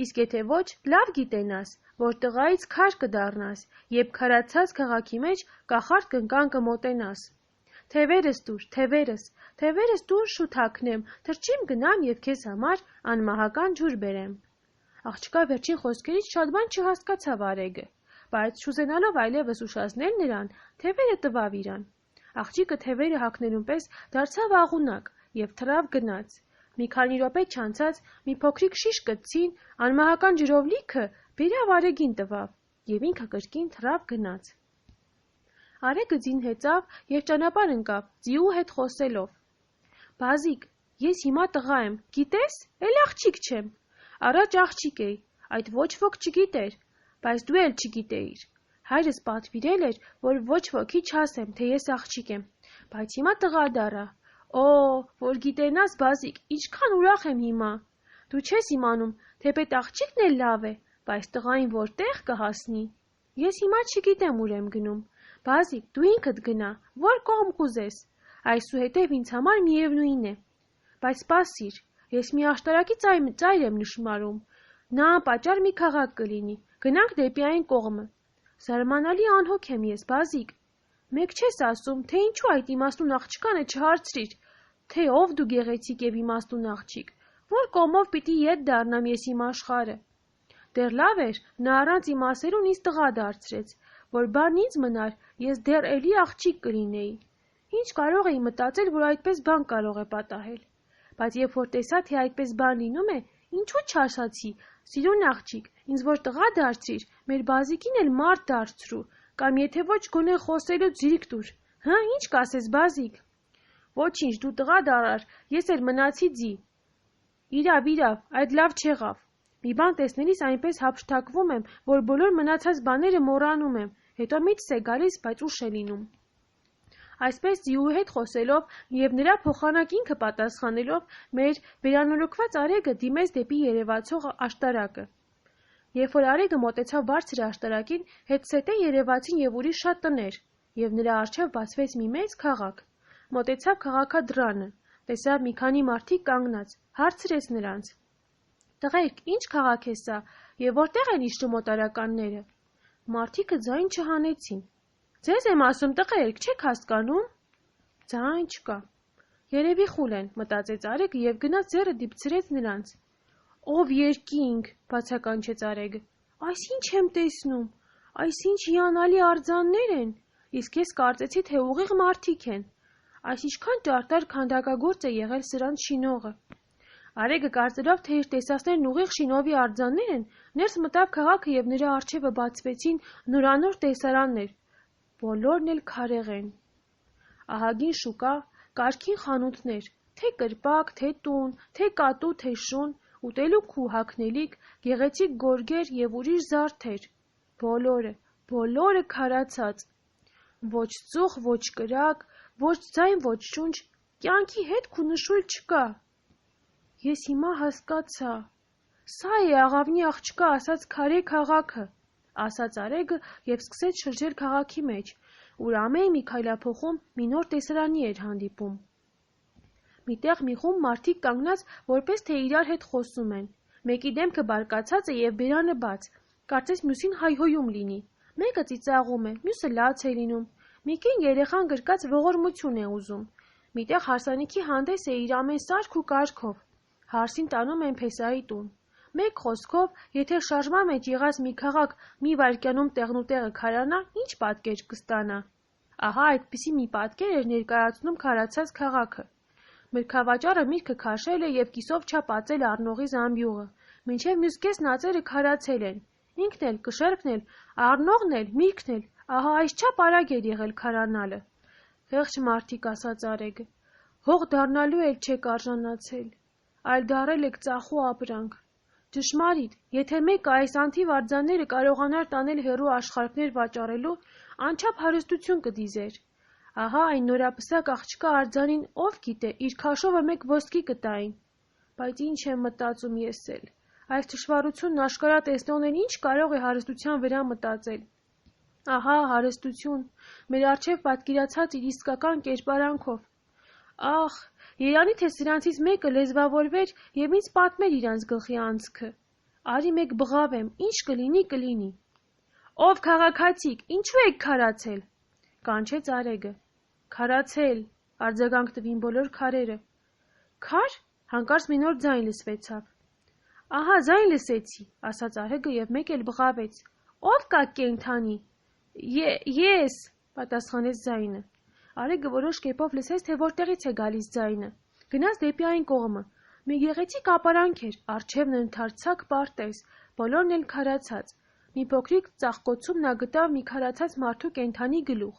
իսկ եթե ոչ, լավ գիտենաս, որ տղայից քար կդառնաս, երբ քարացած քաղաքի մեջ կախարդ կնկան կմոտենաս։ Թևերս տուր շուտ հագնեմ, թրջիմ գնամ և քեզ համար անմահական ջուր բերեմ։ Աղջկա վերջին խոսքերից շատ բան չհասկացավ Արեգը, բայց չուզենալով այլևս ուշացնել նրան, թևերը տվավ իրան։ Աղջիկը թևերը հագնելուն պես դարձավ աղունակ և թռավ գնաց։ Մի քանի րոպե չանցած մի փոքրիկ շիշ կծին անմահական ջրով լիքը բերավ Արեգին տվավ, և ինքը կրկին թռավ գնաց։ Արեգը ձին հեծավ և ճանապարհ ընկավ ձիու հետ խոսելով. Բազիկ, ես հիմա տղա եմ, գիտես, էլ աղջիկ չեմ, առաջ աղջիկ էի, այդ ոչ ոք չգիտեր, բայց դու էլ չգիտեիր, հայրս պատվիրել էր, որ ոչ ոքի չասեմ, թե ես աղջիկ եմ, բայց հիմա տղա դառա, որ գիտենաս բազիկ, ինչքան ուրախ եմ հիմա, դու չես իմանում, թեպետ աղջիկն էլ լավ է, բայց տղային որտեղ կհասնի, ես հիմա չգիտեմ ուր եմ գնում, բազիկ, դու ինքդ գնա, որ կողմ կուզես, այսուհետև ինձ համար միևնույն է, բայց սպասիր, ես մի աշտարակի ծայր եմ նշմարում, նա անպատճառ մի քաղաք կլինի, գնանք դեպի այն կողմը, զարմանալի անհոգ եմ ես, բազիկ, մեկ չես ասում, թե ինչու այդ իմաստուն աղջկանը չհարցրիր, թե ով դու գեղեցիկ և իմաստուն աղջիկ, որ կողմով պիտի ետ դառնամ ես իմ աշխարհը, դեռ լավ էր, նա առանց իմ ասելուն ինձ տղա դարձրեց, որ բան ինձ մնար, ես դեռ էլի աղջիկ կլինեի, ինչ կարող էի մտածել, որ այդպես բան կարող է պատահել, բայց երբ որ տեսա, թե այդպես բան լինում է, ինչու չասացի, սիրուն աղջիկ, ինձ որ տղա դարձրիր, մեր բազիկին էլ մարդ դարձրու, կամ եթե ոչ գոնե խոսելու ձիրք տուր, ինչ կասես բազիկ, ոչինչ, դու տղա դառար, ես էլ մնացի ձի, իրավ, այդ լավ չեղավ, մի բան տեսնելիս այնպես հափշտակվում եմ, որ բոլոր մնացած բաները մոռանում եմ, հետո միտս է գալիս, բայց ուշ է լինում։ Այսպես ձիուի հետ խոսելով և նրա փոխանակ ինքը պատասխանելով, մեր վերանորոգված Արեգը դիմեց դեպի երևացող աշտարակը։ Երբ որ Արեգը մոտեցավ բարձր աշտարակին, հետզհետե երևացին և ուրիշ շատ տներ, և նրա առջև բացվեց մի մեծ քաղաք։ Մոտեցավ քաղաքադրանը, տեսավ մի քանի մարդիկ կանգնած, հարցրեց նրանց. Տղերք, ինչ քաղաք է սա, և որտեղ են իջնում օտարականները։ Մարդիկը ձայն չհանեցին։ Ձեզ եմ ասում, տղերք, չեք հասկանում։ Ձայն չկա։ Երևի խուլ են, մտածեց Արեգը և գնաց ձեռը դիպցրեց նրանց։ Ով երկինք, բացականչեց Արեգը։ Այս ինչ եմ տեսնում, այս ինչ հիանալի արձաններ են, իսկ ես կարծեցի, թե ուղիղ մարդիկ են։ Այս ինչքան ճարտար քանդակագործ է եղել սրանց շինողը։ Արեգը կարծելով, թե իր տեսածներն ուղիղ շինովի արձաններ են, ներս մտավ քաղաքը և նրա առջևը բացվեցին նորանոր տեսարաններ, բոլորն էլ քարեղեն։ Ահագին շուկա, կարգին խանութներ, թե կրպակ, թե տուն, թե կատու, թե շուն, ուտելիք ու հագնելիք, գեղեցիկ գորգեր և ուրիշ զարդեր, բոլորը քարացած, ոչ ծուխ, ոչ կրակ, ոչ ձայն, ոչ շունչ, կյանքի հետք ու նշույլ չկա։ Ես հիմա հասկացա, սա է աղավնի աղջկա ասած քարե քաղաքը, ասաց Արեգը և սկսեց շրջել քաղաքի մեջ, ուր ամեն մի քայլափոխում մի նոր տեսարանի էր հանդիպում։ Միտեղ մի խումբ մարդիկ կանգնած, որպես թե իրար հետ խոսում են, մեկի դեմքը բարկացած է և բերանը բաց, կարծես մյուսին հայհոյում լինի, մեկը ծիծաղում է, մյուսը լաց է լինում, մի կին երեխան գրկած ողորմություն է ուզում, միտեղ հարսանիքի հանդես է իր ամեն սարք ու կարգով, հարսին տանում են փեսայի տուն, մեկ խոսքով, եթե շարժման մեջ եղած մի քաղաք մի վայրկյանում տեղնուտեղը քարանա, ինչ պատկեր կստանա։ Ահա այդպիսի մի պատկեր էր ներկայացնում քարացած քաղաքը։ Մրգավաճառը միրգը քաշել է և կիսով չափ ածել առնողի զամբյուղը, մինչև մյուս կեսն ածերը քարացել են, ինքն էլ, կշեռքն էլ, առնողն էլ, միրգն էլ, ահա այսչափ արագ էր եղել քարանալը։ Խեղճ մարդիկ, ասաց Արեգը, հող դառնալու էլ չեք արժանացել, այլ դառել եք ծախու ապրանք։ Ճշմարիտ, եթե մեկը այս անթիվ արձանները կարողանար տանել հեռու աշխարհներ վաճառելու, անչափ հարստություն կդիզեր։ Ահա այն նորապսակ աղջկա արձանին ով գիտե, իր քաշովը մեկ ոսկի կտային։ Բայց ինչ եմ մտածում ես էլ։ Այս թշվառությունն աշկարա տեսնողն ինչ կարող է հարստության վրա մտածել։ Ահա հարստություն, մեր առջև պատկերացած իր իսկական կերպարանքով։ Ախ, երանի թե սրանցից մեկը լեզվավորվեր և ինձ պատմեր իրանց գլխի անցքը։ Արի մեկ բղավեմ, ինչ կլինի։ Ով քաղաքացիք, ինչու եք քարացել, կանչեց Արեգը։ Քարացել, արձագանք տվին բոլոր քարերը։ Քար, հանկարծ մի նոր ձայն լսվեցավ։ Ահա ձայն լսեցի, ասաց Արեգը և մեկ էլ բղավեց։ Ով կա կենդանի։ Ես, պատասխանեց ձայնը։ Արեգը որոշ կերպով լսեց, թե որտեղից է գալիս ձայնը։ Գնաց դեպի այն կողմը։ Մի գեղեցիկ ապարանք էր, առջևն ընդարձակ պարտեզ, բոլորն էլ քարացած։ Մի փոքրիկ ծաղկոցում նա գտավ մի քարացած մարդու կենդանի գլուխ։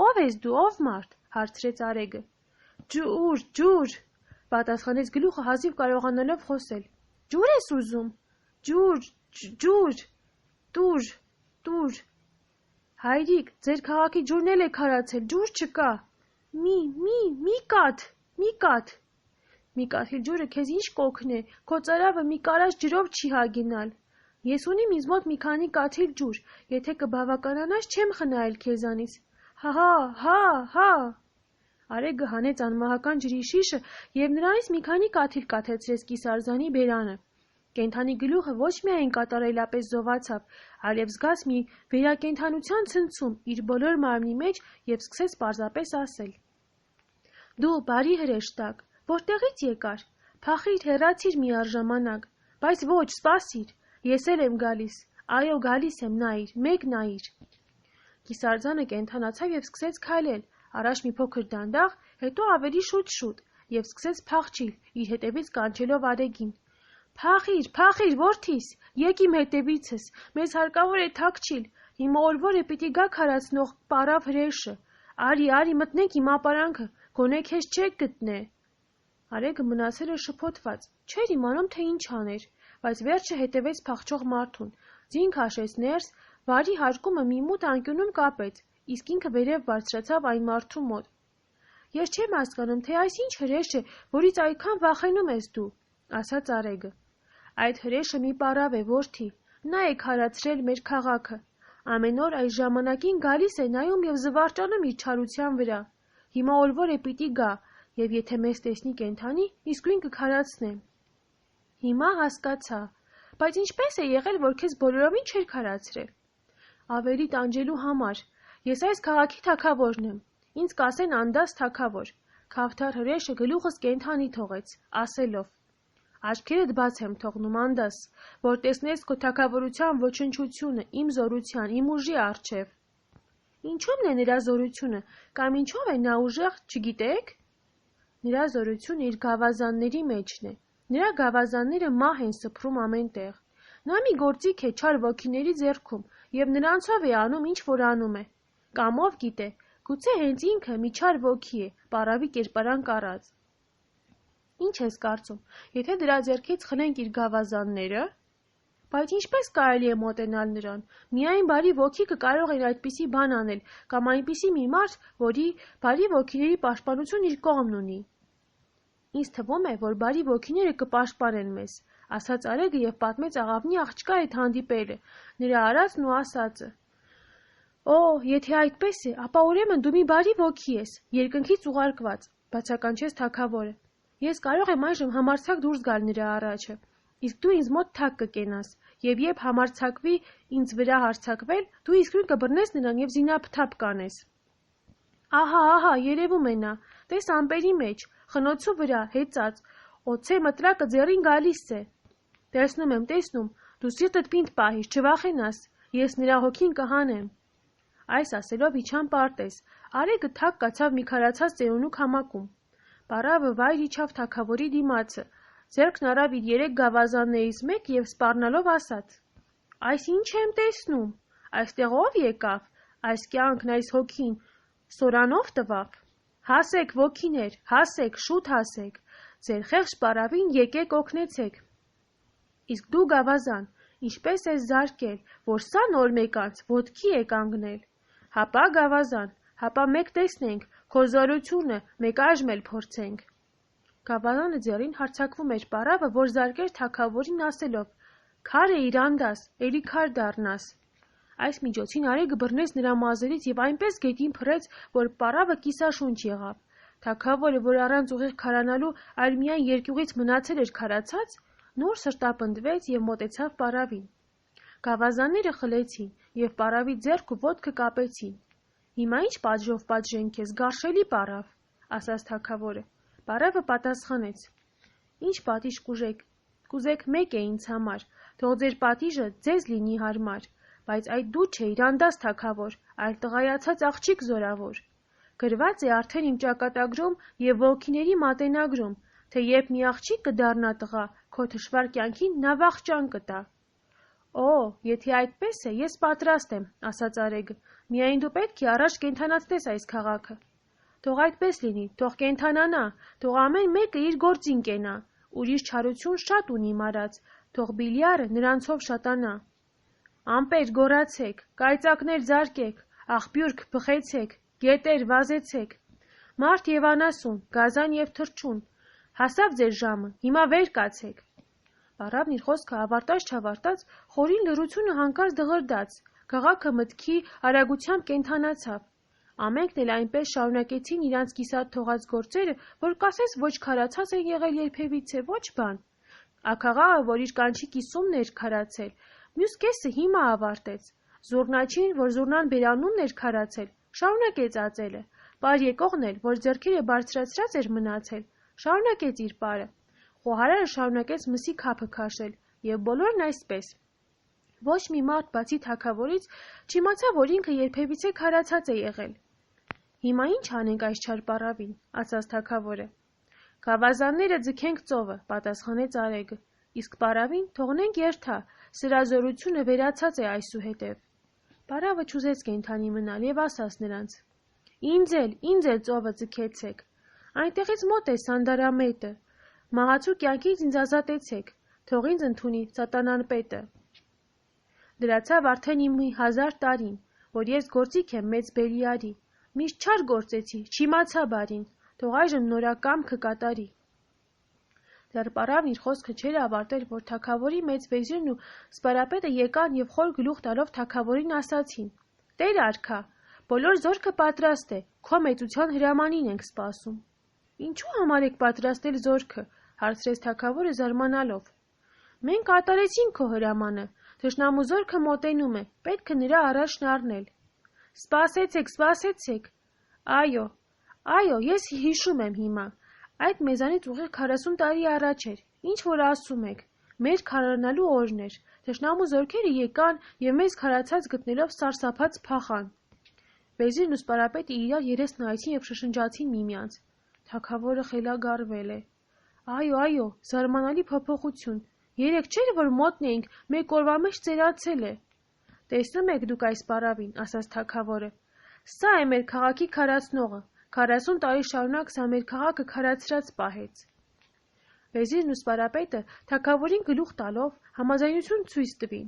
Ո՞վ ես դու, ով մարդ, հարցրեց Արեգը։ Ջուր, պատասխանեց գլուխը հազիվ կարողանալով խոսել։ Ջուր ես ուզում։ Ջուր, տուր։ Հայրիկ, ձեր քաղաքի ջուրն էլ է քարացել, ջուր չկա։ Մի կաթ։ Մի կաթիլ ջուրը քեզ ինչ կօգնե, քո ծարավը մի կարաստ ջրով չի հագինալ։ Ես ունիմ ինձ մոտ մի քանի կաթիլ ջուր, եթե կբավականանաս չեմ խնայել քեզանից։ Հա։ Արեգը հանեց անմահական ջրի շիշը և նրանից մի քանի կաթիլ կաթեցրեց կիսարձանի բերանը։ Կենդանի գլուխը ոչ միայն կատարելապես զովացավ, այլև զգաց մի վերակենդանության ցնցում իր բոլոր մարմնի մեջ և սկսեց պարզապես ասել. Դու բարի հրեշտակ, որտեղից եկար, փախիր, հեռացիր միառժամանակ, բայց ոչ, սպասիր, ես էլ եմ գալիս, այո, գալիս եմ, նայիր, մեկ նայիր։ Կիսարձանը կենդանացավ և սկսեց քայլել, առաջ մի փոքր դանդաղ, հետո ավելի շուտ և սկսեց փախչիլ, իր հետևից կանչելով Արեգին։ Փախիր, որդիս, եկ իմ հետևիցս, մեզ հարկավոր է թաքչիլ, հիմա օրվոր է պիտի գա քարացնող պարավ հրեշը, արի մտնենք իմ ապարանքը, գոնե քեզ չեք գտնե։ Արեգը մնացել էր շփոթված, չէր իմանում, թե ինչ աներ, բայց վերջը հետևեց փախչող մարդուն, ձին քաշեց ներս, վարի հարկումը մի մութ անկյունում կապեց, իսկ ինքը վերև բարձրացավ այն մարդու մոտ։ Ես չեմ հասկանում, թե այս ինչ հրեշ է, որից այդքան վախենում ես դու, ասաց Արեգը։ Այդ հրեշը մի պարավ է, որդի, նա է քարացրել մեր քաղաքը։ Ամեն օր այս ժամանակին գալիս է նայում և զվարճանում իր չարության վրա։ Հիմա օրվոր է պիտի գա, և եթե մեզ տեսնի կենդանի, իսկույն կքարացնե։ Հիմա հասկացա, բայց ինչպես է եղել, որ քեզ բոլորովին չէր քարացրել։ Ավելի տանջելու համար, ես այս քաղաքի թագավորն եմ, ինձ կասեն անդաս թագավոր։ Քավթար հրեշը գլուխս կենդանի թողեց, ասելով. Աչքերդ բաց եմ թողնում, անդաս, որ տեսնես քո թագավորության ոչնչությունը, իմ զորության, իմ ուժի առջև։ Ինչո՞ւմն է նրա զորությունը, կամ ինչով է նա ուժեղ, չգիտեք։ Նրա զորությունը իր գավազանների մեջն է։ Նրա գավազանները մահ են սփռում ամեն տեղ։ Նա մի գործիք է չար ոգիների ձեռքում, և նրանցով է անում, ինչ որ անում է։ Կամ ով գիտե, գուցե հենց ինքը մի չար ոգի է, պարավի կերպարանք առած։ Ինչ ես կարծում, եթե դրա ձեռքից խլենք իր գավազանները, բայց ինչպես կարելի է մոտենալ նրան, միայն բարի ոգիքը կարող են այդպիսի բան անել, կամ այնպիսի մի մարդ, որի բարի ոգիների պաշտպանություն իր կողմն ունի։ Ինձ թվում է, որ բարի ոգիները կպաշտպանեն մեզ, ասաց Արեգը և պատմեց աղավնի աղջկա հետ հանդիպելը, նրա արածն ու ասածը։ Օ, եթե այդպես է, ապա ուրեմն դու մի բարի ոգի ես, երկնքից ուղարկված, բացականչեց թագավորը։ Ես կարող եմ այժմ համարձակ դուրս գալ նրա առաջը, իսկ դու ինձ մոտ թակ կկենաս, և երբ համարձակվի ինձ վրա հարձակվել, դու իսկույն կբռնես նրան և զինափթափ կանես։ Ահա, երևում է նա, տես ամպերի մեջ, խնոցու վրա, հեծած, օձե մտրակը ձեռին գալիս է։ Տեսնում եմ, դու սիրտդ պինդ պահիր, չվախենաս, ես նրա հոգին կհանեմ։ Այս ասելով իջան պարտեզ, Արեգը թակ կացավ մի քարացած ծերունու քամակում։ Պարավը վայր իջավ թագավորի դիմացը, ձեռքն առավ իր 3 գավազաններից մեկ և սպառնալով ասաց. Այս ինչ եմ տեսնում, այստեղ ով եկավ, այս կյանքն, այս հոգին, սորանով տվավ։ Հասեք, ոգիներ, հասեք, շուտ հասեք, ձեր խեղճ պարավին եկեք օգնեցեք։ Իսկ դու գավազան, ինչպես ես զարկել, որ սա նոր մեկ անց ոտքի է կանգնել։ Հապա գավազան, հապա մեկ տեսնենք, քո զորությունը մեկ այժմ էլ փորձենք։ Գավազանը ձեռին հարձակվում էր պարավը, որ զարկեր թագավորին ասելով. «Քար է իրանդաս, էլի քար դառնաս»։ Այս միջոցին Արեգը բռնեց նրա մազերից եւ այնպես գետին փռեց, որ պարավը կիսաշունչ եղավ։ Թագավորը, որ առանց ուղիղ քարանալու այլ միայն երկյուղից մնացել էր քարացած, նոր սրտապնդվեց եւ մոտեցավ պարավին։ Գավազանները խլեցին եւ պարավի ձեռք ու ոտքը կապեցին։ «Հիմա ինչ պատժով պատժենք քեզ, գարշելի պարավ», ասաց թագավորը։ Պարավը պատասխանեց. «Ինչ պատիժ կուզեք մեկ է ինձ համար, թող ձեր պատիժը ձեզ լինի հարմար, բայց այդ դու չէիր անդաս թագավոր, այլ տղայացած աղջիկ զորավոր։ Գրված է արդեն իմ ճակատագրում եւ ոգիների մատենագրում, թե երբ մի աղջիկ կդառնա տղա, քո թշվառ կյանքին նա վախճան կտա»։ «Օ, եթե այդպես է, ես պատրաստ եմ», ասաց Արեգը, «միայն դու պետք է առաջ կենդանացնես այս քաղաքը»։ «Թող այդպես լինի, թող կենդանանա, թող ամեն մեկը իր գործին կենա, ուրիշ չարություն շատ ունի մարած, թող Բիլյարը նրանցով շատանա։ Ամպեր գոռացեք, կայծակներ ձարկեք, աղբյուրք բխեցեք, գետեր վազեցեք, մարդ եւ անասուն, գազան եւ թռչուն, հասավ ձեր ժամը, հիմա վեր կացեք»։ Պարավն իր խոսքը ավարտած-չավարտած, խորին լռությունը հանկարծ դղրդաց, քաղաքը մտքի արագությամբ կենդանացավ։ Ամենքն էլ այնպես շարունակեցին իրանց կիսատ թողած գործերը, որ կասես ոչ քարացած են եղել երբևիցե, ոչ բան։ Աքաղաղը, որ իր կանչի կիսումն էր քարացել, մյուս կեսը հիմա ավարտեց։ Զուռնաչին, որ զուռնան բերանունն էր քարացել, շարունակեց ածելը։ Պար եկողն էլ, որ ձեռքերը բարձրացրած էր մնացել, շարունակեց իր պարը։ Խոհարարը շարունակեց մսի քափը քաշել, եւ բոլորն այսպես։ Ոչ մի մարդ բացի թագավորից չիմացավ, որ ինքը երբևիցե քարացած է եղել։ «Հիմա ինչ անենք այս չար պարավին», ասաց թագավորը։ «Գավազանները ձգենք ծովը», պատասխանեց Արեգը, «իսկ պարավին թողնենք երթա, սրա զորությունը վերացած է այսուհետև»։ Պարավը չուզեց կենդանի մնալ եւ ասաց նրանց. Ինձ էլ ծովը ձգեցեք։ Այնտեղից մոտ է Սանդարամետը։ Մահացու կյանքից ինձ ազատեցեք, թող ինձ ընդունի սատանան պետը։ Դրացավ արդեն իմ 1000 տարին, որ ես գործիք եմ մեծ Բելիարի, միշտ չար գործեցի, չիմացա բարին, թող այժմ նորակամքը կատարի։ Դեռ պարավն իր խոսքը չէր ավարտել, որ թագավորի մեծ վեզիրն ու սպարապետը եկան եւ խոր գլուխ տալով թագավորին ասացին. «Տեր արքա, բոլոր զորքը պատրաստ է, քո մեծության հրամանին ենք սպասում»։ «Ինչու համար եք պատրաստել զորքը», հարցրեց թագավորը զարմանալով։ «Մենք կատարեցինք քո հրամանը, թշնամու զորքը մոտենում է, պետք է նրա առաջն առնել»։ Սպասեցեք։ Այո, ես հիշում եմ հիմա։ Այդ մեզանից ուղիղ 40 տարի առաջ էր, ինչ որ ասում եք, մեր քարանալու օրն էր, թշնամու զորքերը եկան եւ մեզ քարացած գտնելով սարսափած փախան։ Վեզիրն ու սպարապետը իրար երես նայեցին եւ շշնջացին միմյանց։ Թագավորը խելագարվել է։ Այո, զարմանալի փոփոխություն։ Երեք չէր որ մոտն էինք, մեկ օրվա մեջ ծերացել է։ Տեսնում եք դուք այս պարավին, ասաց թագավորը։ Սա է մեր քաղաքի քարացնողը։ 40 տարի շարունակ սա մեր քաղաքը քարացրած պահեց։ Վեզիրն ու սպարապետը թագավորին գլուխ տալով համաձայնություն ցույց տվին,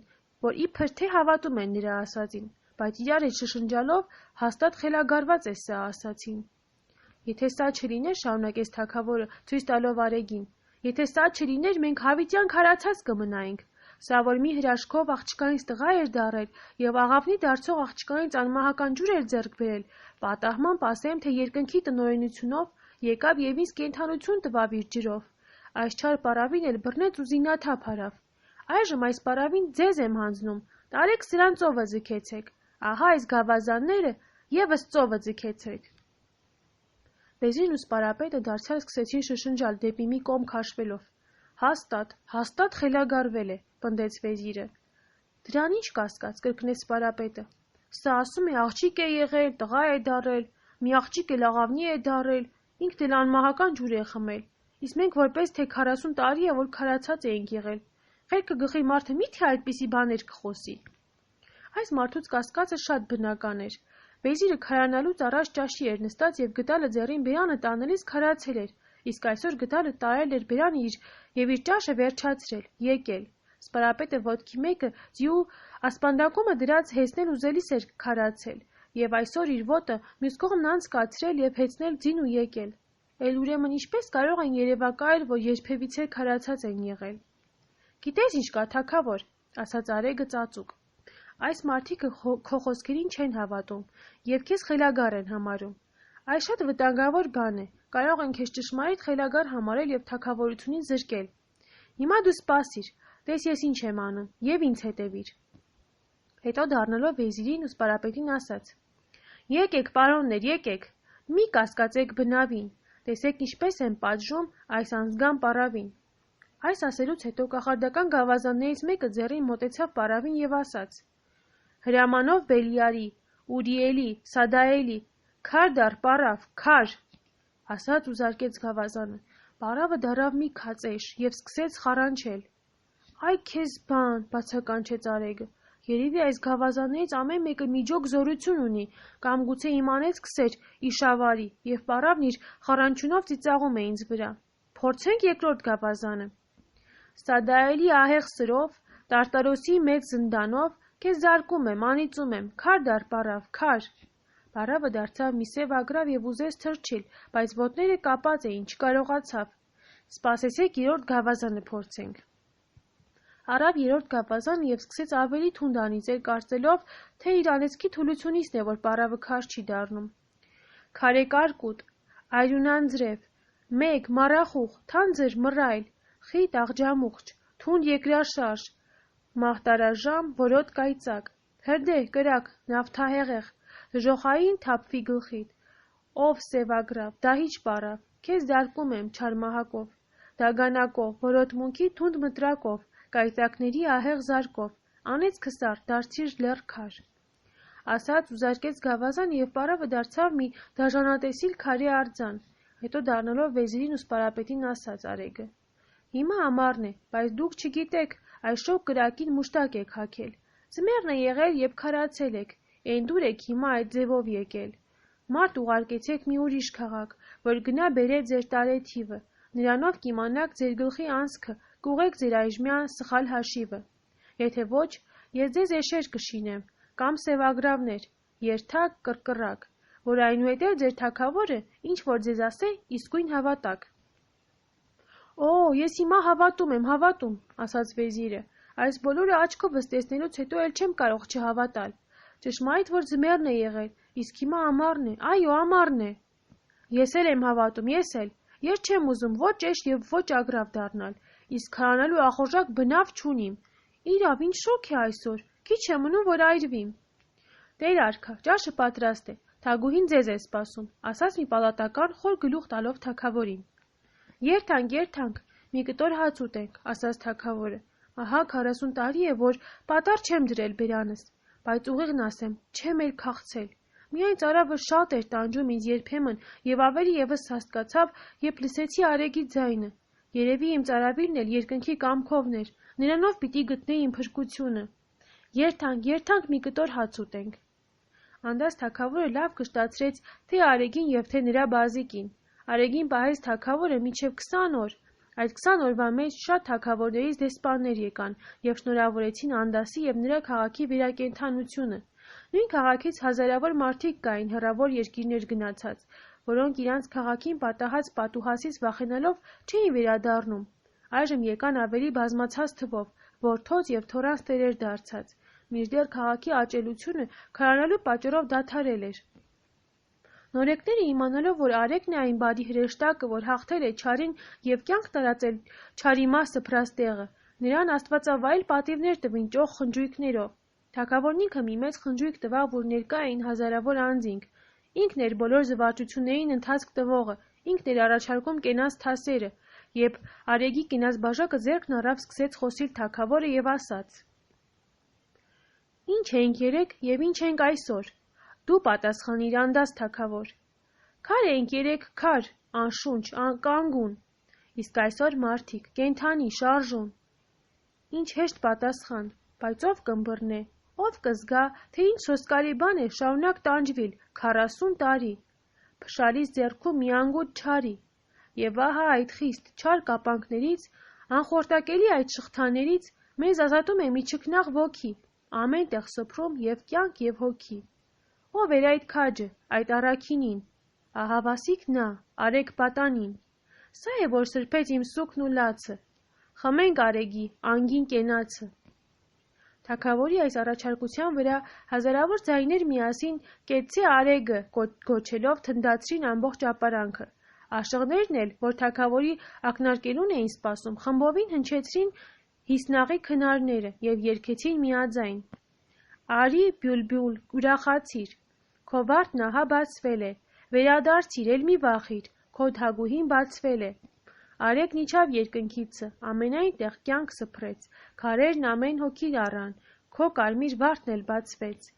որ իբր թե հավատում են նրա ասածին, բայց իրար հետ շշնջալով հաստատ խելագարված է սա ասացին։ Եթե սա չլիներ, շարունակեց թագավորը ցույց տալով Արեգին, եթե սա չլիներ, մենք հավիտյան քարացած կմնայինք։ Սա որ մի հրաշքով աղջկանից տղա էր դառել եւ աղավնի դարձող աղջկանից անմահական ջուր էր ձեռք բերել, պատահմամբ ասեմ, թե երկնքի տնօրենությունով եկավ եւ ինձ կենդանություն տվավ իր ջրով։ Այս չար պարավին էլ բռնեց ու զինաթափ արավ։ Այժմ այս պարավին ձեզ եմ հանձնում, տարեք սրան ծովը ձգեցեք։ Ահա այս գավազանները եւս ծովը ձգեցեք։ Վեզիրն ու սպարապետը դարձյալ սկսեցին շշնջալ դեպի մի կողմ քաշվելով։ Հաստատ խելագարվել է, պնդեց վեզիրը։ Դրան ինչ կասկած, կրկնեց սպարապետը։ Սա ասում է աղջիկ է եղել, տղա է դառել, մի աղջիկ էլ աղավնի է դառել, ինքն էլ անմահական ջուր է խմել։ Իսկ մենք որպես թե 40 տարի է որ քարացած էինք եղել։ Խելքը գլխի մարդը միթե այդպիսի բաներ կխոսի։ Այս մարդուց կասկածը շատ բնական էր։ Վեզիրը քարանալուց առաջ ճաշի էր նստած եւ գդալը ձեռին բերանը տանելիս քարացել էր, իսկ այսօր գդալը տարել էր բերանը իր եւ իր ճաշը վերջացրել, եկել։ Սպարապետը ոտքի մեկը ձյու ասպանդակումը դրած հեսնել ուզելիս էր քարացել, եւ այսօր իր ոտը մյուս կողմն անց կացրել եւ հեծնել ձին ու եկել։ Էլ ուրեմն ինչպես կարող են երևակայել, որ երբևիցե քարացած են եղել։ Գիտես ինչ կա, թագավոր, ասաց Արեգը ծածուկ։ Այս մարդիկը քո խոսքերին չեն հավատում եւ քեզ խելագար են համարում։ Այս շատ վտանգավոր բան է, կարող են քեզ ճշմարիտ խելագար համարել եւ թագավորությունից զրկել։ Հիմա դու սպասիր, տես ես ինչ եմ անում, եւ ինձ հետևիր։ Հետո դառնալով վեզիրին ու սպարապետին ասաց. Եկեք, պարոններ, եկեք, մի կասկածեք բնավին, տեսեք ինչպես են պատժում այս անզգան պարավին։ Այս ասելուց հետո կախարդական գավազաններից մեկը ձեռին մոտեցավ պարավին եւ ասաց. Հրամանով Բելիարի, Ուրիելի, Սադայելի, քար դար պարավ, քար, ասաց ու զարկեց գավազանը։ Պարավը դարավ մի քածեշ եւ սկսեց խառանչել։ Այ քեզ բան, բացականչեց Արեգը։ Երևի այս գավազաններից ամեն մեկը միջոք զորություն ունի, կամ գուցե իմանեց սկսեր իշավարի, եւ պարավն իր խառանչյունով ծիծաղում է ինձ վրա։ Փորձենք երկրորդ գավազանը։ Սադայելի ահեղ սրով, Տարտարոսի մեծ զնդանով, քեզ զարկում եմ, անիծում եմ, քար դար պարավ, քար։ Պարավը դարձավ մի սև ագռավ եւ ուզեց թռչել, բայց ոտները կապած էին, չկարողացավ։ Սպասեցեք երրորդ գավազանը փորձենք։ Արավ երրորդ գավազանը եւ սկսեց ավելի թունդ անիծել, կարծելով, թե իր անեծքի թուլությունից է, որ պարավը քար չի դառնում։ Քարեկարկուտ, այրունանձրև, մեկ մառախուղ, թանձր մռայլ, խիտ աղջամուղջ, թունդ երկրաշարժ, մահտարաժամ, որոտ կայծակ, հրդեհ, կրակ, նավթահեղեղ, ժոխային թափվի գլխիդ, ով սևագրավ, դահիճ պարավ, քեզ դարկում եմ չարմահակով, դագանակով, որոտմունքի թունդ մտրակով, կայծակների ահեղ զարկով, անեց քսար, դարձիր լեռ քար։ Ասաց ու զարկեց գավազան եւ պարավը դարձավ մի դաժանատեսիլ քարի արձան, հետո դառնալով վեզիրին ու սպարապետին ասաց Արեգը. Հիմա ամառն է, բայց դուք չգիտեք, այս շոգ կրակին մուշտակ եք հագել։ Ձմեռն է եղել եւ քարացել եք, այն դուր եք հիմա այդ ձևով եկել։ Մարդ ուղարկեցեք մի ուրիշ քաղաք, որ գնա բերե ձեր տարեթիվը, նրանով կիմանաք ձեր գլխի անցքը, կուղեք ձեր այժմյան սխալ հաշիվը։ Եթե ոչ, ես ձեզ էշեր կշինեմ, կամ սևագրավներ, երթակ, կռկռակ, որ այնուհետև ձեր թագավորը, ինչ որ ձեզ ասե, իսկույն հավատաք։ Օ, ես հիմա հավատում, ասաց վեզիրը, այս բոլորը աչքովս տեսնելուց հետո էլ չեմ կարող չհավատալ։ Ճշմարիտ որ ձմեռն է եղել, իսկ հիմա ամառն է, այո, ամառն է։ Ես էլ եմ հավատում, ես չեմ ուզում ոչ էշ եւ ոչ ագռավ դառնալ, իսկ քարանալու ախորժակ բնավ չունիմ։ Իրավ, ինչ շոգ է այսօր, քիչ է մնում, որ այրվիմ։ Տեր արքա, ճաշը պատրաստ է, թագուհին ձեզ է սպասում, ասաց մի պալատական խոր գլուխ տալով թագավորին։ Երթանք, մի կտոր հաց ուտենք, ասաց թագավորը։ Ահա 40 տարի է, որ պատառ չեմ դրել բերանս, բայց ուղիղն ասեմ, չեմ էլ քաղցել։ Միայն ծարավը շատ էր տանջում ինձ երբեմն եւ ավելի եւս հասկացավ, երբ լսեցի Արեգի ձայնը։ Երևի իմ ծարավիրն էլ երկնքի կամքովն էր, նրանով պիտի գտնեի իմ փրկությունը։ Երթանք մի կտոր հաց ուտենք։ Անդաս թագավորը լավ կշտացրեց թե Արեգին եւ թե նրա բազիկին։ Արեգին պահեց թագավորը մինչև 20 օր։ Այդ 20 օրվա մեջ շատ թագավորներից դեսպաններ եկան եւ շնորհավորեցին Անդասի եւ նրա քաղաքի վերակենդանությունը։ Նույն քաղաքից հազարավոր մարդիկ կային հեռավոր երկիրներ գնացած, որոնք իրանց քաղաքին պատահած պատուհասից վախենալով չէին վերադառնում։ Այժմ եկան ավելի բազմացած թվով, որդոց եւ թորանց տերեր դարձած, մինչդեռ քաղաքի աճելությունը քարանալու պատճառով դադարել էր։ Նորեկները իմանալով, որ Արեգն է այն բարի հրեշտակը, որ հաղթել է չարին եւ կյանք տարածել չարի մասը փրաստեղը, նրան աստվածավայել պատիվներ տվին ճոխ խնջույքներով։ Թագավորն ինքը մի մեծ խնջույք տվավ, որ ներկա էին հազարավոր անձինք։ Ինքն էր բոլոր զվարճություններին ընթացք տվողը, ինքն էր առաջարկում կենաց թասերը, երբ Արեգի կենաց բաժակը ձեռքն առավ, սկսեց խոսիլ թագավորը եւ ասաց. Ինչ ենք երեք եւ ինչ ենք այսօր։ Դու պատասխանիր Անդաս թագավոր։ Քար ենք երեք քար, անշունչ, անկանգուն։ Իսկ այսօր մարդիկ, կենթանի, շարժուն։ Ինչ հեշտ պատասխան, բայց ով կըմբռնե, ով կզգա, թե ինչ սոսկալի բան է շարունակ տանջվիլ 40 տարի։ Փշալից ձեռքում մի անգութ չարի։ Եվ ահա այդ խիստ չար կապանքներից, անխորտակելի այդ շղթաներից Մեզ ազատում է մի չքնաղ ոգի, ամեն տեղ սփռում և կյանք և հոգի։ Ով էր այդ քաջը, այդ առաքինին, ահավասիկ նա, Արեգ պատանին։ Սա է, որ սրբեց իմ սուքն ու լացը, խմենք Արեգի, անգին կենացը։ Թագավորի այս առաջարկության վրա հազարավոր ձայներ միասին «Կեցցե Արեգը» գոչելով թնդացրին ամբողջ ապարանքը։ Աշեղներն էլ, որ թագավորի ակնարկելուն էին սպասում, խմբովին հնչեցրին հիսնաղի քնարները և երգեցին միաձայն. «Արի, Բյուլբյուլ, ուրախացիր, քո վարդն ահա բացվել է, վերադարձիր, էլ մի վախիր, քո թագուհին բացվել է»։ Արեգն իջավ երկնքիցը, ամենայն տեղ կյանք սփռեց, քարերն ամեն հոգի առան, քո կարմիր վարդն էլ բացվեց։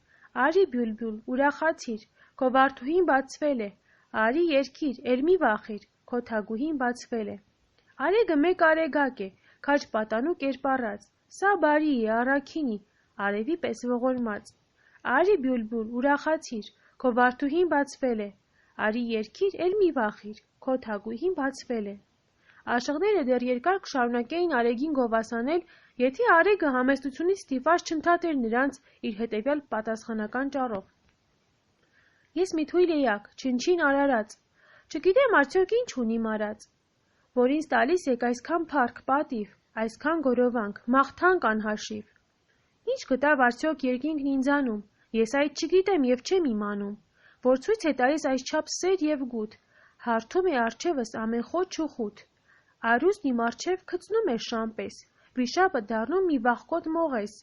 Արի, Բյուլբյուլ, ուրախացիր, քո վարդուհին բացվել է, արի երգիր, էլ մի վախիր, քո թագուհին բացվել է։ Արեգը մեկ արեգակ է, քաջ պատանու կերպառած, սա բարի է, առաքինի, արևի պես ողորմած։ Արի, Բյուլբյուլ, ուրախացիր, քո վարդուհին բացվել է, արի երգիր, էլ մի վախիր, քո թագուհին բացվել է։ Աշեղները դեռ երկար կշարունակեին Արեգին գովասանել, եթե Արեգը համեստությունից ստիպված չընդհատեր նրանց իր հետևյալ պատասխանական ճառով. Ես մի թույլ էակ, չնչին արարած, չգիտեմ արդյոք ինչ ունիմ արած, որ ինձ տալիս եք այսքան փառք, պատիվ, այսքան գորովանք, մաղթանք անհաշիվ։ Ինչ գտավ արդյոք երկինքն ինձանում, ես այդ չգիտեմ և չեմ իմանում, որ ցույց է տալիս այսչափ սեր և գութ, հարթում է առջևս ամեն խոչ ու խութ, արուսն իմ առջև գցնում է շամպես, վիշապը դառնում մի վախկոտ մողես,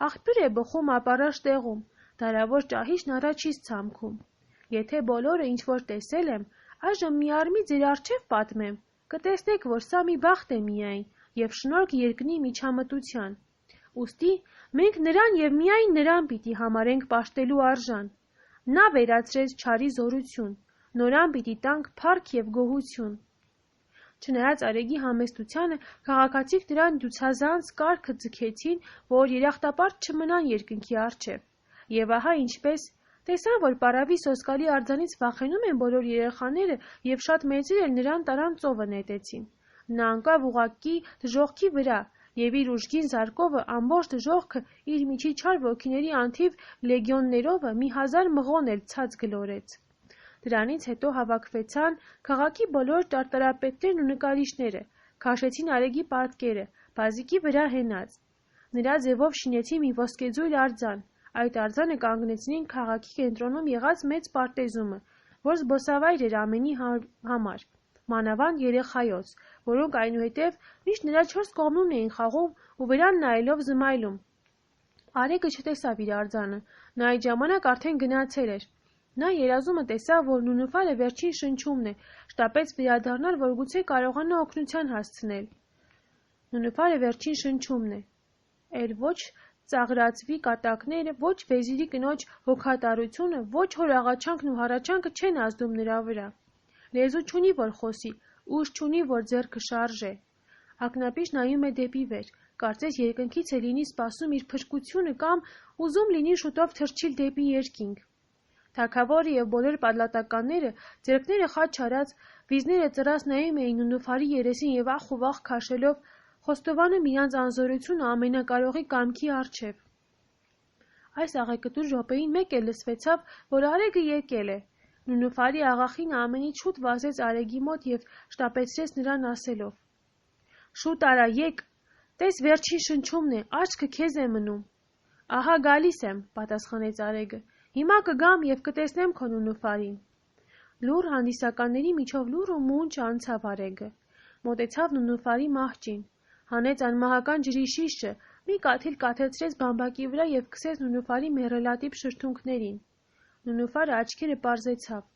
աղբյուր է բխում ապառաշ տեղում, դարավոր ճահիճն առաջից ցամքում։ Եթե բոլորը ինչ որ տեսել եմ, այժմ մի արմի ձեր առջև պատմեմ, կտեսնեք, որ սա մի բախտ է միայն, և շնորհք երկնի միջամտության։ Ուստի մենք նրան և միայն նրան պիտի համարենք պաշտելու արժան։ Նա վերացրեց չարի զորություն, նորան պիտի տանք փառք և գոհություն։ Չնայած Արեգի համեստությանը, քաղաքացիք նրան դյուցազանց կարգը ձգեցին, որ երախտապարտ չմնան երկնքի առջև։ Եվ ահա ինչպես տեսան, որ պարավի սոսկալի արձանից վախենում են բոլոր երեխաները և շատ մեծեր էլ նրան տարան ծովը նետեցին։ Նա անկավ ուղղակի դժոխքի վրա և իր ուժգին զարկովը ամբողջ դժոխքը իր միջի չար ոգիների անթիվ լեգիոններովը մի 1000 մղոն էլ ցած գլորեց։ Դրանից հետո հավաքվեցան քաղաքի բոլոր ճարտարապետներն ու նկարիչները, քաշեցին Արեգի պատկերը, բազիկի վրա հենած։ Նրա ձևով շինեցին մի ոսկեձույլ արձան, այդ արձանը կանգնեցրին քաղաքի կենտրոնում եղած մեծ պարտեզումը, որ զբոսավայր էր ամենի համար, մանավանդ երեխայոց, որոնք այնուհետև միշտ նրա 4 կողմերում էին խաղում ու վրան նայելով զմայլում։ Արեգը չտեսավ իր արձանը, նա այդ ժամանակ արդեն գնացել էր։ Նա երազումը տեսավ, որ Նունուֆարը վերջին շնչումն է, շտապեց վերադառնալ, որ գուցե կարողանա օգնության հասցնել։ Նունուֆարը վերջին շնչումն է, էլ ոչ ծաղրածվի կատակները, ոչ վեզիրի կնոջ հոգատարությունը, ոչ հոր աղաչանքն ու հառաչանքը չեն ազդում նրա վրա։ Լեզու չունի, որ խոսի, ուժ չունի, որ ձեռքը շարժե։ Ակնապիշ նայում է դեպի վեր, կարծես երկնքից է լինի սպասում իր փրկությունը կամ ուզում լինի շուտով թռչիլ դեպի երկինք։ Թագավորը և բոլոր պատլատականները, ձեռքները խաչ արած, վիզները ծռած նայում էին Նունուֆարի երեսին և ախ ու վախ քաշելով, խոստովանում իրանց անզորությունը ամենակարողի կամքի առջև։ Այս աղեկտուր րոպեին մեկ էլ լսվեցավ, որ Արեգը եկել է։ Նունուֆարի աղախինը ամենից շուտ վազեց Արեգի մոտ և շտապեցրեց նրան ասելով. «Շուտ արա, եկ, տես վերջին շնչումն է, աչքը քեզ է մնում»։ «Ահա գալիս եմ», պատասխանեց Արեգը, «հիմա կգամ և կտեսնեմ քո Նունուֆարին»։ Լուռ հանդիսականների միջով լուռ ու մունջ անցավ Արեգը, մոտեցավ Նունուֆարի մահճին, հանեց անմահական ջրի շիշը, մի կաթիլ կաթեցրեց բամբակի վրա և քսեց Նունուֆարի մեռելատիպ շրթունքներին։ Նունուֆարը աչքերը պարզեցավ։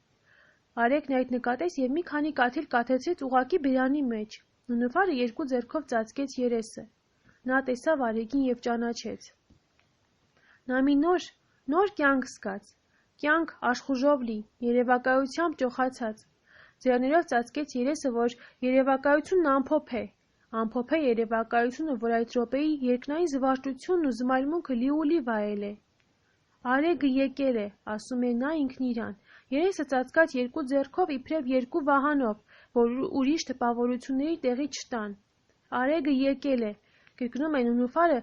Արեգն այդ նկատեց և մի քանի կաթիլ կաթեցրեց ուղղակի բերանի մեջ։ Նունուֆարը երկու ձեռքով ծածկեց երեսը։ Նա տեսավ Արեգին և ճանաչեց։ Նա մի նոր կյանք զգաց, կյանք աշխուժով լի, երևակայությամբ ճոխացած։ Ձեռներով ծածկեց երեսը, որ երևակայությունն ամփոփ է երևակայությունը, որ այդ րոպեի երկնային զվարճությունն ու զմայլմունքը լիուլի վայել է։ Արեգը եկել է, ասում է նա ինքն իրան, երեսը ծածկած երկու ձեռքով իբրև երկու վահանով, որ ուրիշ տպավորությունների տեղի չտան։ Արեգը եկել է, կրկնում է Նունուֆարը,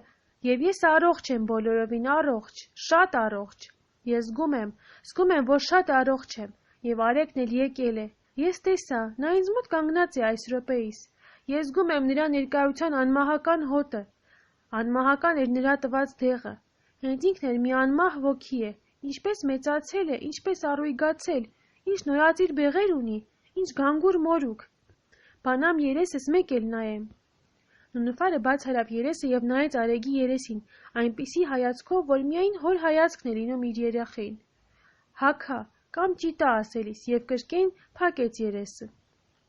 եւ ես առողջ եմ, բոլորովին առողջ, շատ առողջ։ Ես զգում եմ, որ շատ առողջ եմ, եւ Արեգն էլ եկել է։ Ես տեսա, նա ինձ մոտ կանգնած է այս րոպեիս։ Ես զգում եմ նրա ներկայության անմահական հոտը։ Անմահական էր նրա տված դեղը։ Հենց ինքն էլ մի անմահ ոգի է, ինչպես մեծացել է, ինչպես առույգացել, ինչ նորածիր բեղեր ունի, ինչ գանգուր մորուք։ Բանամ երեսս մեկ էլ նայեմ։ Նունուֆարը բաց հարավ երեսը եւ նայեց Արեգի երեսին, այնպիսի հայացքով, որ միայն հոր հայացքն է լինում իր երեխային։ Հագա կամ ճիտա ասելիս եւ կրկին փակեց երեսը։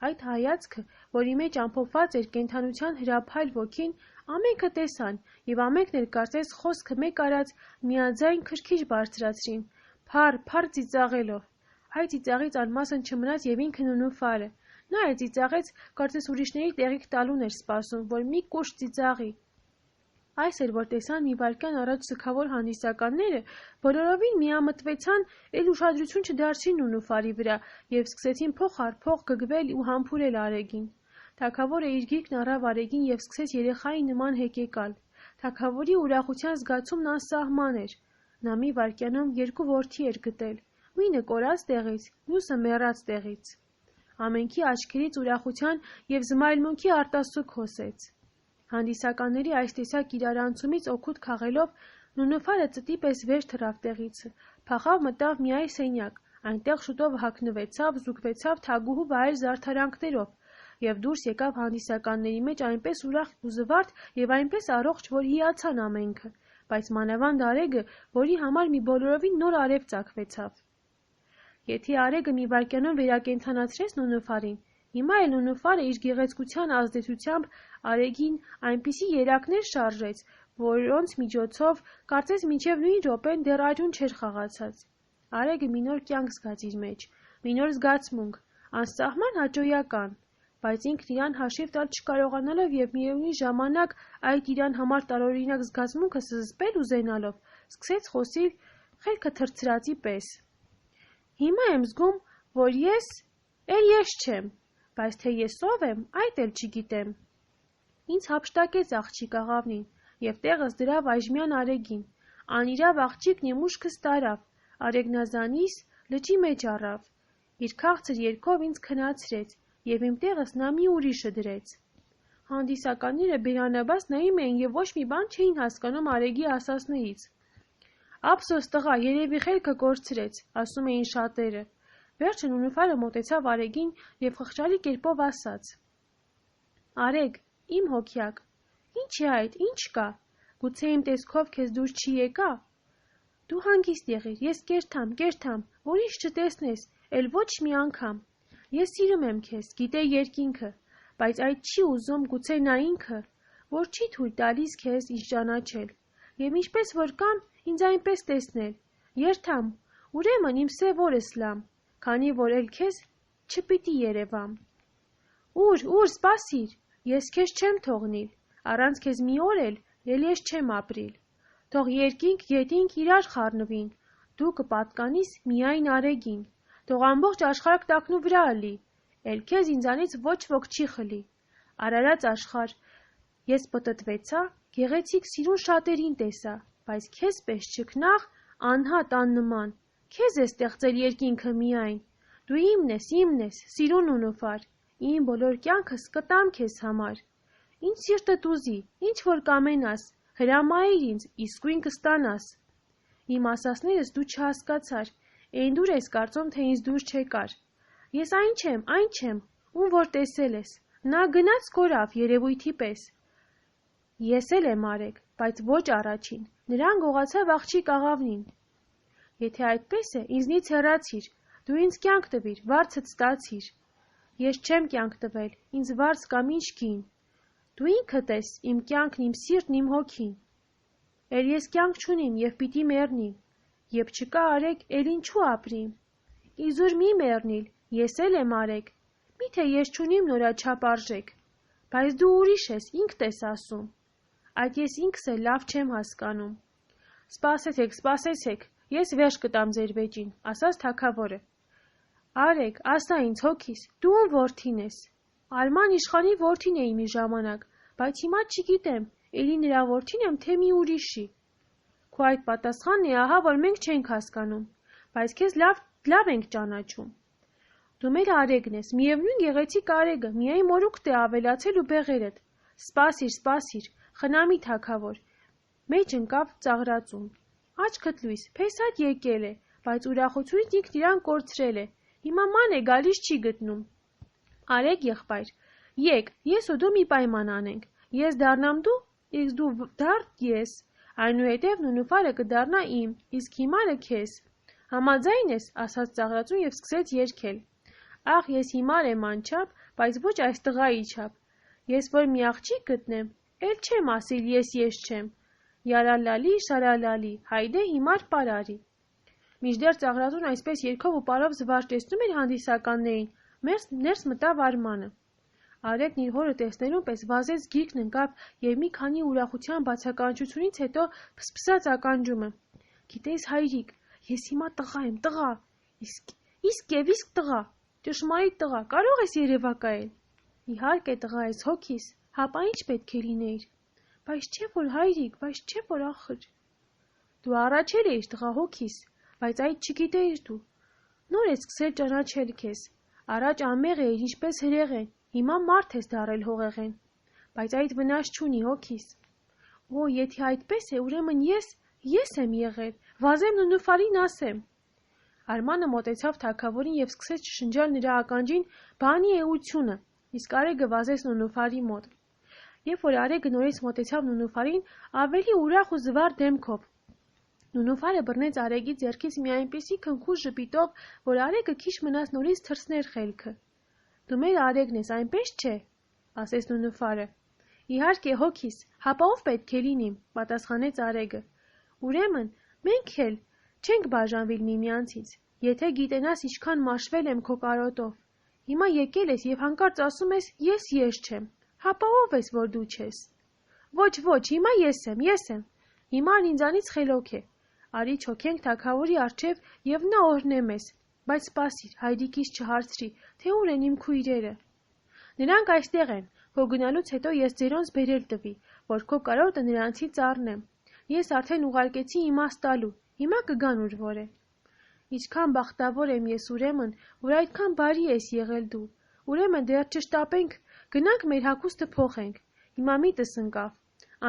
Այդ հայացքը, որի մեջ ամփոփված էր կենդանության հրափայլ ոգին, ամենքը տեսան եւ ամենքն էլ կարծես խոսքը մեկ արած միաձայն քրքիջ բարձրացրին, փառ ծիծաղելով։ Այդ ծիծաղից անմասն չմնաց եւ ինքը Նունուֆարը։ Նա էլ ծիծաղեց, կարծես ուրիշների տեղիք տալուն էր սպասում, որ մի կուշտ ծիծաղի։ Այս էր, որ տեսան մի վայրկյան առաջ սգավոր հանդիսականները, բոլորովին միամտվեցան, էլ ուշադրություն չդարձրին Նունուֆարի վրա եւ սկսեցին փող առ փող գգվել ու համբուրել Արեգին։ Թագավորը իր գիրկն առավ Արեգին եւ սկսեց երեխայի նման հեկեկալ։ Թագավորի ուրախության զգացումն անսահման էր։ Նա մի վայրկյանում երկու որդի էր գտել, մինը կորած տեղից, մյուսը մեռած տեղից։ Ամենքի աչքերից ուրախության եւ զմայլմունքի արտասուք հոսեց։ Հանդիսականների այս տեսակ իրարանցումից օգուտ քաղելով Նունուֆարը ծտի պես վեր թռավ տեղից, փախավ մտավ մի այլ սենյակ, այնտեղ շուտով հագնվեցավ, զուգվեցավ թագուհու վայր զարդարանքներով եւ դուրս եկավ հանդիսականների մեջ այնպես ուրախ ու զվարթ եւ այնպես առողջ, որ հիացան ամենքը, բայց մանավանդ Արեգը, որի համար մի բոլորովին նոր արև ծագվեցավ։ Եթե Արեգը մի վայրկյանում վերակենդանացրեց Նունուֆարին, հիմա էլ Նունուֆարը իր գեղեցկության ազդեցությամբ Արեգին այնպիսի երակներ շարժեց, որոնց միջոցով կարծես մինչև նույն րոպեն դեռ այրուն չէր խաղացած։ Արեգը մի նոր կյանք զգաց իր մեջ, մի նոր զգացմունք, անսահման հաճոյական, բայց ինքն իրան հաշիվ տալ չկարողանալով եւ միևնույն ժամանակ այդ իրան համար տարօրինակ զգացմունքը զզպել ու զենալով, սկսեց խոսիլ խելքը թրծրածի պես։ Հիմա եմ զգում, որ ես չեմ, բայց թե ես ով եմ, այդ էլ չգիտեմ։ Ինձ հափշտակեց աղջիկ աղավնին եւ տեղս դրավ այժմյան Արեգին։ Անիրավ աղջիկն իմ ուշքս տարավ, Արեգնազանիս լճի մեջ առավ։ Իր քաղցր երգով ինձ քնացրեց եւ իմ տեղս նա մի ուրիշը դրեց։ Հանդիսականները բերանաբաս նայում էին եւ ոչ մի բան չէին հասկանում Արեգի ասածներից։ Ափսոս տղա, երևի խելքը կորցրեց, ասում էին շատերը։ Վերջը Նունուֆարը մոտեցավ Արեգին եւ խղճալի կերպով ասաց. Արեգ, իմ հոգյակ, ինչ է այդ, ինչ կա, գուցե իմ տեսքով քեզ դուր չի եկա։ Դու հանգիստ եղիր, ես կերթամ, ուրիշ չտեսնես, էլ ոչ մի անգամ։ Ես սիրում եմ քեզ, գիտե երկինքը, բայց այդ չի ուզում գուցե նա ինքը, որ չի թույլ տալիս քեզ ինձ ճանաչել, եւ ինչպես որ կամ ինձ այնպես տեսնել։ Երթամ, ուրեմն իմ սև օրս լամ, քանի որ էլ քեզ չպիտի երևամ։ Ուր, սպասիր, ես քեզ չեմ թողնիլ, առանց քեզ մի օր էլ ես չեմ ապրիլ։ Թող երկինք, գետինք իրար խառնվին, դու կպատկանիս միայն Արեգին, թող ամբողջ աշխարհը տակնու վրա ըլի, էլ քեզ ինձանից ոչ ոք չի խլի։ Արարած աշխարհ, ես պտտվեցա, գեղեցիկ սիրուն շատերին տեսա, բայց քեզ պես չքնաղ, անհատ աննման, քեզ է ստեղծել երկինքը միայն, դու իմն ես, սիրուն Նունուֆար, իմ բոլոր կյանքս կտամ քեզ համար։ Ինչ սիրտդ ուզի, ինչ որ կամենաս, հրամայիր ինձ, իսկույն կստանաս։ Իմ ասածներս դու չհասկացար, այն դուր ես կարծում, թե ինձ դուր չեկար։ Ես այն չեմ, ում որ տեսել ես, նա գնաց կորավ երևույթի պես։ Ես էլ եմ Արեգ, բայց ոչ առաջին, նրան գողացավ աղջիկ աղավնին։ Եթե այդպես է, ինձնից հեռացիր, դու ինձ կյանք տվիր, վարձդ ստացիր։ Ես չեմ կյանք տվել, ինձ վարձ կամ ինչ կին։ Դու ինքդ ես, իմ կյանքն, իմ սիրտն, իմ հոգին։ Էլ ես կյանք չունիմ եւ պիտի մեռնիմ։ Եվ չկա Արեգ, էլ ինչու ապրիմ։ Իզուր մի մեռնիլ, ես էլ եմ Արեգ։ Միթե ես չունիմ նորաչափ արժեք։ Բայց դու ուրիշ ես, ինքդ ես ասում։ Այդ ես ինքս էլ լավ չեմ հասկանում։ Սպասեցեք, ես վերջ կտամ ձեր վեճին, ասաց թագավորը։ Արեգ, ասա ինձ հոգիս, դու ում որդին ես։ Արման իշխանի որդին էի մի ժամանակ, բայց հիմա չգիտեմ, Էլի նրա որդին եմ, թե մի ուրիշի։ Քո այդ պատասխանն է, ահա որ մենք չենք հասկանում, բայց քեզ լավ ենք ճանաչում։ Դու մեր Արեգն ես, միևնույն գեղեցիկ Արեգը, միայն մորուքդ է ավելացել ու բեղերդ։ Սպասիր, խնամի թագավոր։ Մեջ ընկավ ծաղրածուն։ Աչքդ լույս, փեսատ եկել է, բայց ուրախությունից ինքն իրան կորցրել է։ Հիմա ման է գալիս չի գտնում։ Արեգ եղբայր, եկ, ես ու դու մի պայման անենք։ Ես դառնամ դու, իսկ դու դառ ես։ Այնուհետև նունուֆարը կդառնա իմ, իսկ հիմարը քեզ։ Համաձայն ես, ասաց ծաղրածուն և սկսեց երգել։ Ախ, ես հիմար եմ անչափ, բայց ոչ այս տղայի չափ։ Ես որ մի աղջիկ գտնեմ, էլ չեմ ասիլ ես չեմ։ Յարալալի, շարալալի, հայդե հիմար պարարի։ Մինչդեռ ծաղրածուն այսպես երգով ու պարով զվարճեցնում էր հանդիսականներին, ներս մտավ Արմանը։ Արեգն իր հորը տեսնելուն պես վազեց գիրկն ընկավ և մի քանի ուրախության բացականչությունից հետո փսփսաց ականջումը։ Գիտես հայրիկ, ես հիմա տղա եմ, տղա, իսկ տղա, ճշմարիտ տղա, կարող ես երևակայել։ Իհարկե տղա ես հոգիս, հապա ինչ պետք է լինեիր։ Բայց չէ որ հայրիկ, բայց չէ որ ախր։ Դու առաջել էիր տղա հոգիս, բայց այդ չգիտեիր դու։ Նոր ես սկսել ճանաչել քեզ։ Առաջ ամեղ էիր ինչպես հրեղեն, հիմա մարդ ես դառել հողեղեն։ Բայց այդ վնաս չունի հոգիս։ Օ, եթե այդպես է, ուրեմն ես եմ եղել, վազեմ նունուֆարին ասեմ։ Արմանը մոտեցավ թագավորին և սկսեց շշնջալ նրա ականջին բանի էությունը, իսկ Արեգը վազեց նունուֆարի մոտ։ Երբ որ Արեգը նորից մոտեցավ նունուֆարին, ավելի ուրախ ու զվար դեմքով։ Նունուֆարը բռնեց Արեգի ձեռքից մի այնպիսի քնքուշ ժպիտով, որ Արեգը քիչ մնաց նորից թռցներ խելքը։ Դու մեր Արեգն ես, այնպես չէ, ասեց նունուֆարը։ Իհարկե հոգիս, հապա ով պետք է լինիմ, պատասխանեց Արեգը։ Ուրեմն, մենք էլ չենք բաժանվիլ միմյանցից, եթե գիտենաս ինչքան մաշվել եմ քո կարոտով։ Հիմա եկել ես և հանկարծ ասում ես ես չեմ, հապա ով ես, որ դու չես։ Ոչ, հիմա ես եմ, հիմար ինձանից խելոք է, արի չոքենք թագավորի առջև և նա օրհնե մեզ, բայց սպասիր, հայրիկիս չհարցրի, թե ուր են իմ քույրերը։ Նրանք այստեղ են, քո գնալուց հետո ես ձերոնց բերել տվի, որ քո կարոտը նրանցից առնեմ։ Ես արդեն ուղարկեցի իմաստ տալու, հիմա կգան ուր որ է։ Ինչքան բախտավոր եմ ես ուրեմն, որ այդքան բարի ես եղել դու։ Ուրեմն դեռ չշտապենք, գնանք մեր հագուստը փոխենք։ Հիմա միտս ընկավ։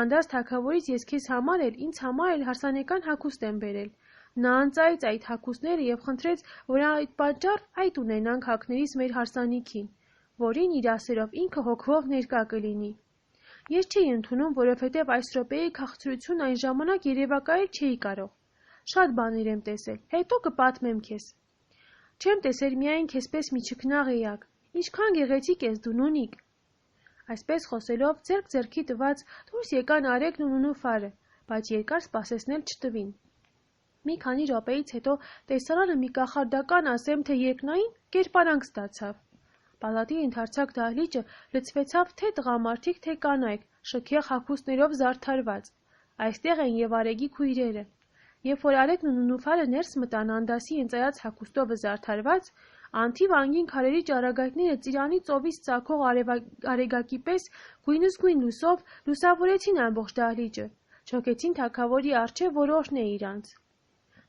Անդաս թագավորից ես քեզ համար էլ, ինձ համար էլ հարսանեկան հագուստ եմ բերել։ Նա անծայեց այդ հագուստները և խնդրեց, որ այդ պատճառ այդ ունենանք հագներից մեր հարսանիքին, որին իր ասերով ինքը հոգվով ներկա կլինի։ Ես չէի ընդունում, որովհետև այս րոպեի քաղցրություն այն ժամանակ երևակայել չէի կարող։ Շատ բաներ եմ տեսել, հետո կպատմեմ քեզ։ Չեմ տեսել միայն քեզպես մի չքնաղ էակ, ինչքան գեղեցիկ ես դու նունիկ։ Այսպես խոսելով ձեռք ձեռքի տված դուրս եկան Արեգն ու նունուֆարը, բայց երկար սպասեցնել չտվին։ Մի քանի րոպեից հետո տեսարանը մի կախարդական, ասեմ թե երկնային կերպարանք ստացավ։ Պալատի ընդարձակ դահլիճը լցվեցավ թե տղամարդիկ, թե կանայք, շքեղ հագուստներով զարդարված։ Այստեղ են և Արեգի քույրերը։ Երբ որ Արեգն ու նունուֆարը ներս մտան Անդասի ընծայած հագուստով զարդարված, անթիվ անգին քարերի ճառագայթները ծիրանի ծովից ծագող արեգակի պես գույնզգույն լույսով լուսավորեցին ամբողջ դահլիճը, չոքեցին թագավորի առջև, որ օրհնե իրանց։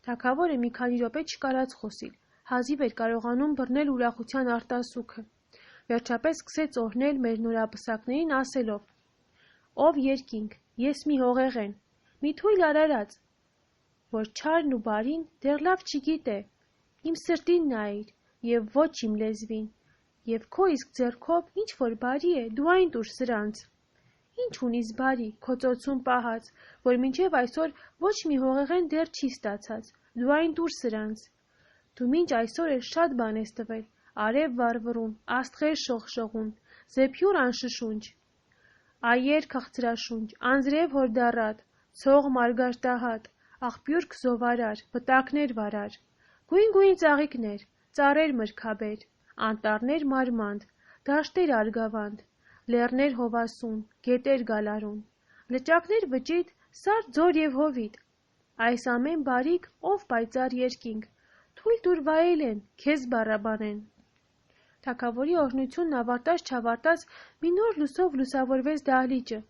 Թագավորը մի քանի րոպե չկարած խոսիլ, հազիվ էր կարողանում բռնել ուրախության արտասուքը։ Վերջապես սկսեց օրհնել մեր նորապսակներին ասելով. Ով երկինք, ես մի հողեղեն, մի թույլ արարած, որ չարն ու բարին դեռ լավ չգիտե, իմ սրտին նայիր և ոչ իմ լեզվին, և քո իսկ ձեռքով ինչ որ բարի է, դու այն տուր սրանց։ Ինչ ունիս բարի, քո ծոցում պահած, որ մինչև այսօր ոչ մի հողեղեն դեռ չի ստացած, դու այն տուր սրանց։ Դու մինչ այսօր էլ շատ բան ես տվել, արև վառվռուն, աստղեր շողշողուն, զեփյուռ անշշունչ, այեր քաղցրաշունչ, անձրև հորդառատ, ցող մարգարտահատ, աղբյուրք զովարար, վտակներ վարար, գույն ծաղիկներ, ծառեր մրգաբեր, անտառներ մարմանդ, դաշտեր արգավանդ, լեռներ հովասուն, գետեր գալարուն, լճակներ վճիտ, սար ձոր և հովիտ, այս ամեն բարիք ով պայծառ երկինք, թույլ տուր վայելեն, քեզ բառաբանեն։ Թագավորի օրհնությունն ավարտած չավարտած մի նոր լուսով լուսավորվեց դահլիճը,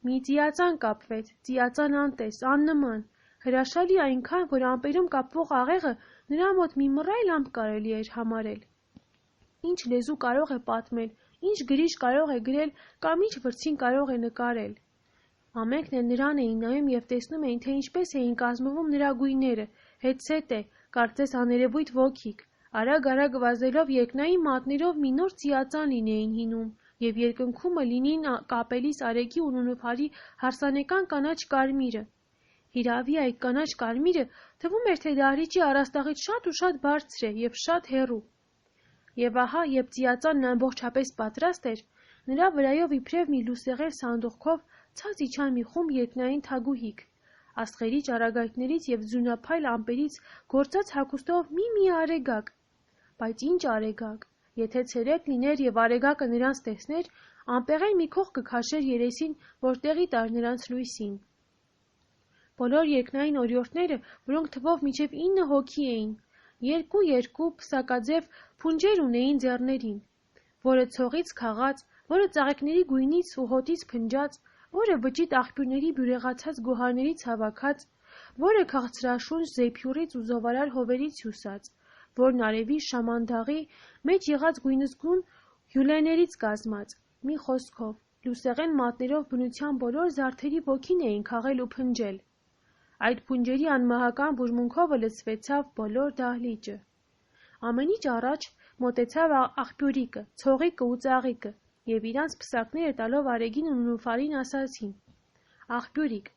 Մի ծիածան կապվեց, ծիածան անտես, աննման, հրաշալի այնքան, որ ամպերում կապվող աղեղը նրա մոտ մի մռայլ ամպ կարելի էր համարել։ Ինչ լեզու կարող է պատմել, ինչ գրիչ կարող է գրել կամ ինչ վրձին կարող է նկարել։ Ամենքն էլ նրան էին նայում և տեսնում էին, թե ինչպես էին կազմվում նրա գույները, հետզհետե, կարծես աներևույթ ոգիք, արագ-արագ վազելով երկնային մատներով մի նոր ծիածան լինեին հինում, և երկնքումը լինեին կապելիս արեգի ու նունուփարի հարսանեկան կանաչ կարմիրը։ Հիրավի այդ կանաչ կարմիրը թվում էր, թե դահլիճի առաստաղից շատ ու շատ բարձր է և շատ հեռու։ Եվ ահա, երբ ծիածանն ամբողջապես պատրաստ էր, նրա վրայով իբրև մի լուսեղեն սանդուղքով ցած իջան մի խումբ երկնային թագուհիք, աստղերի ճառագայթներից և ձյունափայլ ամպերից գործած հագուստով մի արեգակ, բայց ինչ արեգակ, եթե ցերեկ լիներ և արեգակը նրանց տեսներ, անպեղել մի քող կքաշեր երեսին, որ տեղի տար նրանց լույսին։ Բոլոր երկնային օրիորդները, որոնք թվով մինչև 9 հոգի էին, երկու պսակաձև փունջեր ունեին ձեռներին, որը ցողից քաղած, որը ծաղիկների գույնից ու հոտից փնջած, որը բջիջ աղբյուրների բյուրեղացած գոհարներից հավաքած, որը քաղցրաշունչ զեփյուռից ու զովարար հովերից հյուսած, որն արևի շամանդաղի մեջ եղած գույնզգույն հյուլեներից կազմած, մի խոսքով, լուսեղեն մատներով բնության բոլոր զարդերի ոգին էին քաղել ու փնջել։ Այդ փունջերի անմահական բուրմունքովը լցվեցավ բոլոր դահլիճը։ Ամենից առաջ մոտեցավ աղբյուրիկը, ցողիկը ու ծաղիկը, և իրանց պսակները տալով արեգին ու նունուփարին ասացին. «Աղբյուրիկ,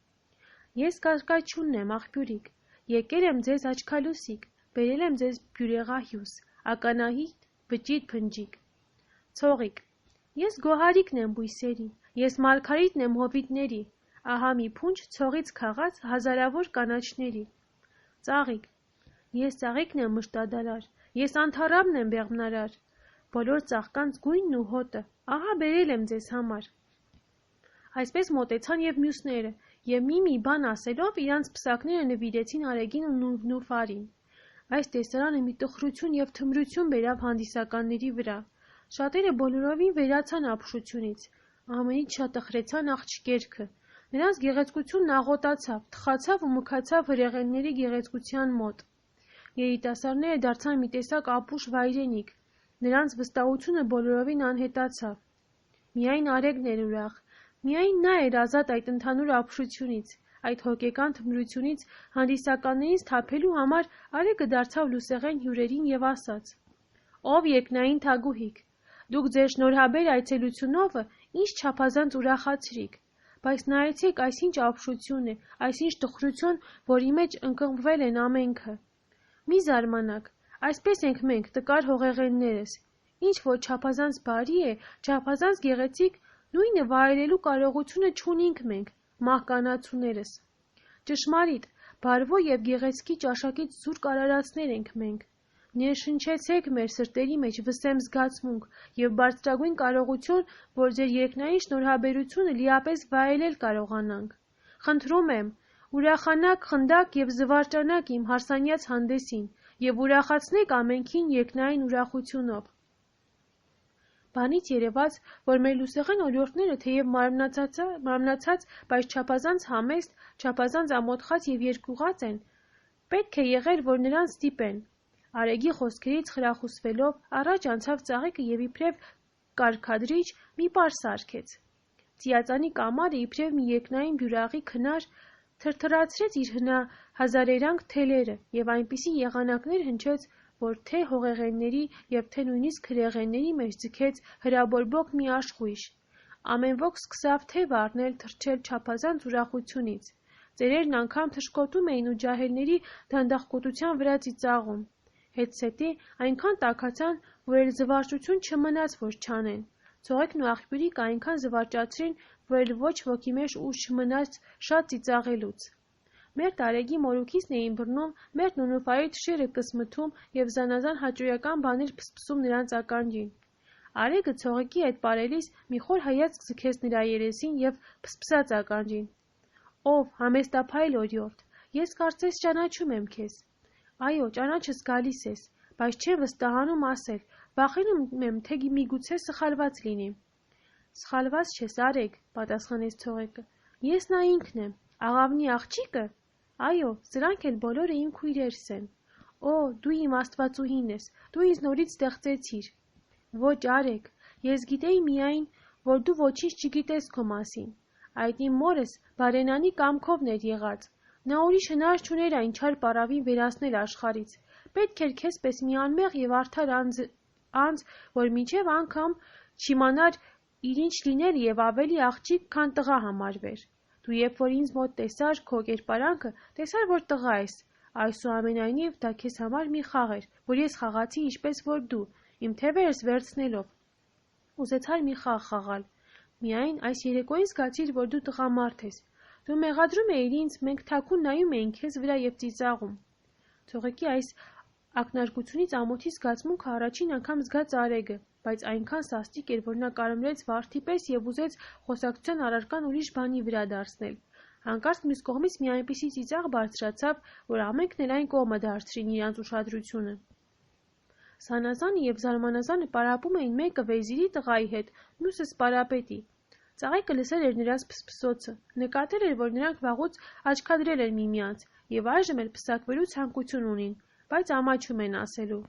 ես կարկայչունն եմ, աղբյուրիկ, եկել եմ ձեզ աչքալուսիկ, բերել եմ ձեզ բյուրեղահյուս, ականահիտ, բջիջ փնջիկ։ Ցողիկ, ես գոհարիկն եմ բույսերի, ես մարգարիտն եմ հովիտների, ահա մի փունջ ցողից քաղած հազարավոր կանաչների։ Ծաղիկ, ես ծաղիկն եմ մշտադալար, ես անթառամն եմ բեղմնարար, բոլոր ծաղկանց գույնն ու հոտը, ահա բերել եմ ձեզ համար»։ Այսպես մոտեցան և մյուսները, և մի բան ասելով իրանց պսակները նվիրեցին արեգին ու նունուփարին։ Այս տեսարանը մի տխրություն և թմրություն բերավ հանդիսականների վրա։ Շատերը բոլորովին վերացան ապշությունից, ամենից շատ տխրեցան աղջկերքը։ Նրանց գեղեցկությունն աղոտացավ, թխացավ ու մքացավ հրեղենների գեղեցկության մոտ։ Երիտասարդները դարձան մի տեսակ ապուշ վայրենիք, նրանց վստահությունը բոլորովին անհետացավ։ Միայն արեգն էր ուրախ, միայն նա էր ազատ այդ ընդհանուր ապշությունից, այդ հոգեկան թմրությունից հանդիսականներից թափելու համար արեգը դարձավ լուսեղեն հյուրերին և ասաց. «Ով երկնային թագուհիք, դուք ձեր շնորհաբեր այցելությունովը ինձ չափազանց ուրախացրիք, բայց նայեցեք այսինչ ապշություն է, այսինչ տխրություն, որի մեջ ընկղմվել են ամենքը։ Մի զարմանաք, այսպես ենք մենք, տկար հողեղեններս, ինչ որ չափազանց բարի է, չափազանց գեղեցիկ, նույնը վայելելու կարողությունը չունենք մենք, մահկանացուներս։ Ճշմարիտ, բարվո և գեղեցկի ճաշակից զուրկ արարածներ ենք մենք։ Ներշնչեցեք մեր սրտերի մեջ վսեմ զգացմունք և բարձրագույն կարողություն, որ ձեր երկնային շնորհաբերությունը լիապես վայելել կարողանանք։ Խնդրում եմ, ուրախանաք, խնդաք և զվարճանաք իմ հարսանյաց հանդեսին և ուրախացնեք ամենքին երկնային ուրախությունով»։ Բանից երևաց, որ մեր լուսեղեն օրիորդները թեև մարմնացած, բայց չափազանց համեստ, չափազանց ամոթխած և երկյուղած են, պետք է եղել, որ նրանց ստիպեն։ Արեգի խոսքերից խրախուսվելով առաջ անցավ ծաղիկը և իբրև կարգադրիչ մի պարս սարքեց։ Ծիածանի կամարը իբրև մի երկնային բյուրաղի քնար թրթռացրեց իր հազարերանգ թելերը և այնպիսի եղանակներ հնչեց, որ թե հողեղենների և թե նույնիսկ հրեղենների մեջ ձգեց հրաբորբոք մի աշխույժ։ Ամեն ոք սկսավ թև առնել, թռչել չափազանց ուրախությունից։ Ծերերն անգամ թռչկոտում էին ու ջահելների դանդաղկոտության վրա ծիծաղում։ Հետզհետե այնքան տաքացան, որ էլ զվարճություն չմնաց, որ չանեն։ Ցողիկն ու աղբյուրիկը այնքան զվարճացրին, որ էլ ոչ ոքի մեջ ուժ չմնաց շատ ծիծաղելուց։ Մերթ արեգի մորուքիցն էին բռնում, մերթ նունուփարի թշերը կսմթում և զանազան հաճոյական բաներ փսփսում նրանց ականջին։ Արեգը ցողիկի հետ պարելիս մի խոր հայացք ձգեց նրա երեսին և փսփսաց ականջին. «Ով համեստափայլ օրիորդ, ես կարծես ճանաչում եմ քեզ»։ «Այո, ճանաչս գալիս ես, բայց չեմ վստահանում ասել, վախենում եմ, թե միգուցե սխալված լինի»։ «Սխալված չես, արեգ», պատասխանեց ցողիկը, Ես նա ինքն եմ, աղավնի աղջիկը, այո, սրանք էլ բոլորը իմ քույրերս են, օ, դու իմ աստվածուհին ես, դու ինձ նորից ստեղծեցիր, ոչ Արեգ, ես գիտեի միայն, որ դու ոչինչ չգիտես քո մասին, այդ իմ մորս բարենանի կամքովն էր եղած, նա ուրիշ հնար չուներ այն չար պարավին վերացնել աշխարից, պետք էր քեզ պես մի անմեղ և արդար անձ, որ մինչև անգամ չիմանար իր ինչ լինել և ավելի աղջիկ, քան տղա համարվեր, դու երբ որ ինձ մոտ տեսար քո կերպարանքը, տեսար, որ տղա ես, այսուամենայնիվ դա քեզ համար մի խաղ էր, որ ես խաղացի ինչպես որ դու, իմ թևերս վերցնելով, ուզեցար մի խաղ խաղալ, միայն այս երեկոյին զգացիր, որ դու տղամարդ ես, դու մեղադրում էիր ինձ, մենք թաքուն նայում էինք քեզ վրա և ծիծաղում, թողեկի այս ակնարկությունից ամոթի զգացմունքը առաջին անգամ զգաց Արեգը, բայց այնքան սաստիկ էր, որ նա կարմրեց վարդի պես և ուզեց խոսակցության առարկան ուրիշ բանի վրա դարձնել, հանկարծ մյուս կողմից մի այնպիսի ծիծաղ բարձրացավ, որ ամենքն էլ այն կողմը դարձրին իրանց ուշադրությունը, Սանազանը և Զարմանազանը պարապում էին մեկը վեզիրի տղայի հետ, մյուսը սպարապետի, ծաղիկը լսել էր նրանց փսփսոցը, նկատել էր, որ նրանք վաղուց աչքադրել են միմյանց և այժմ էլ փսակվելու ցանկություն ունին, բայց ամաչում են ասելու.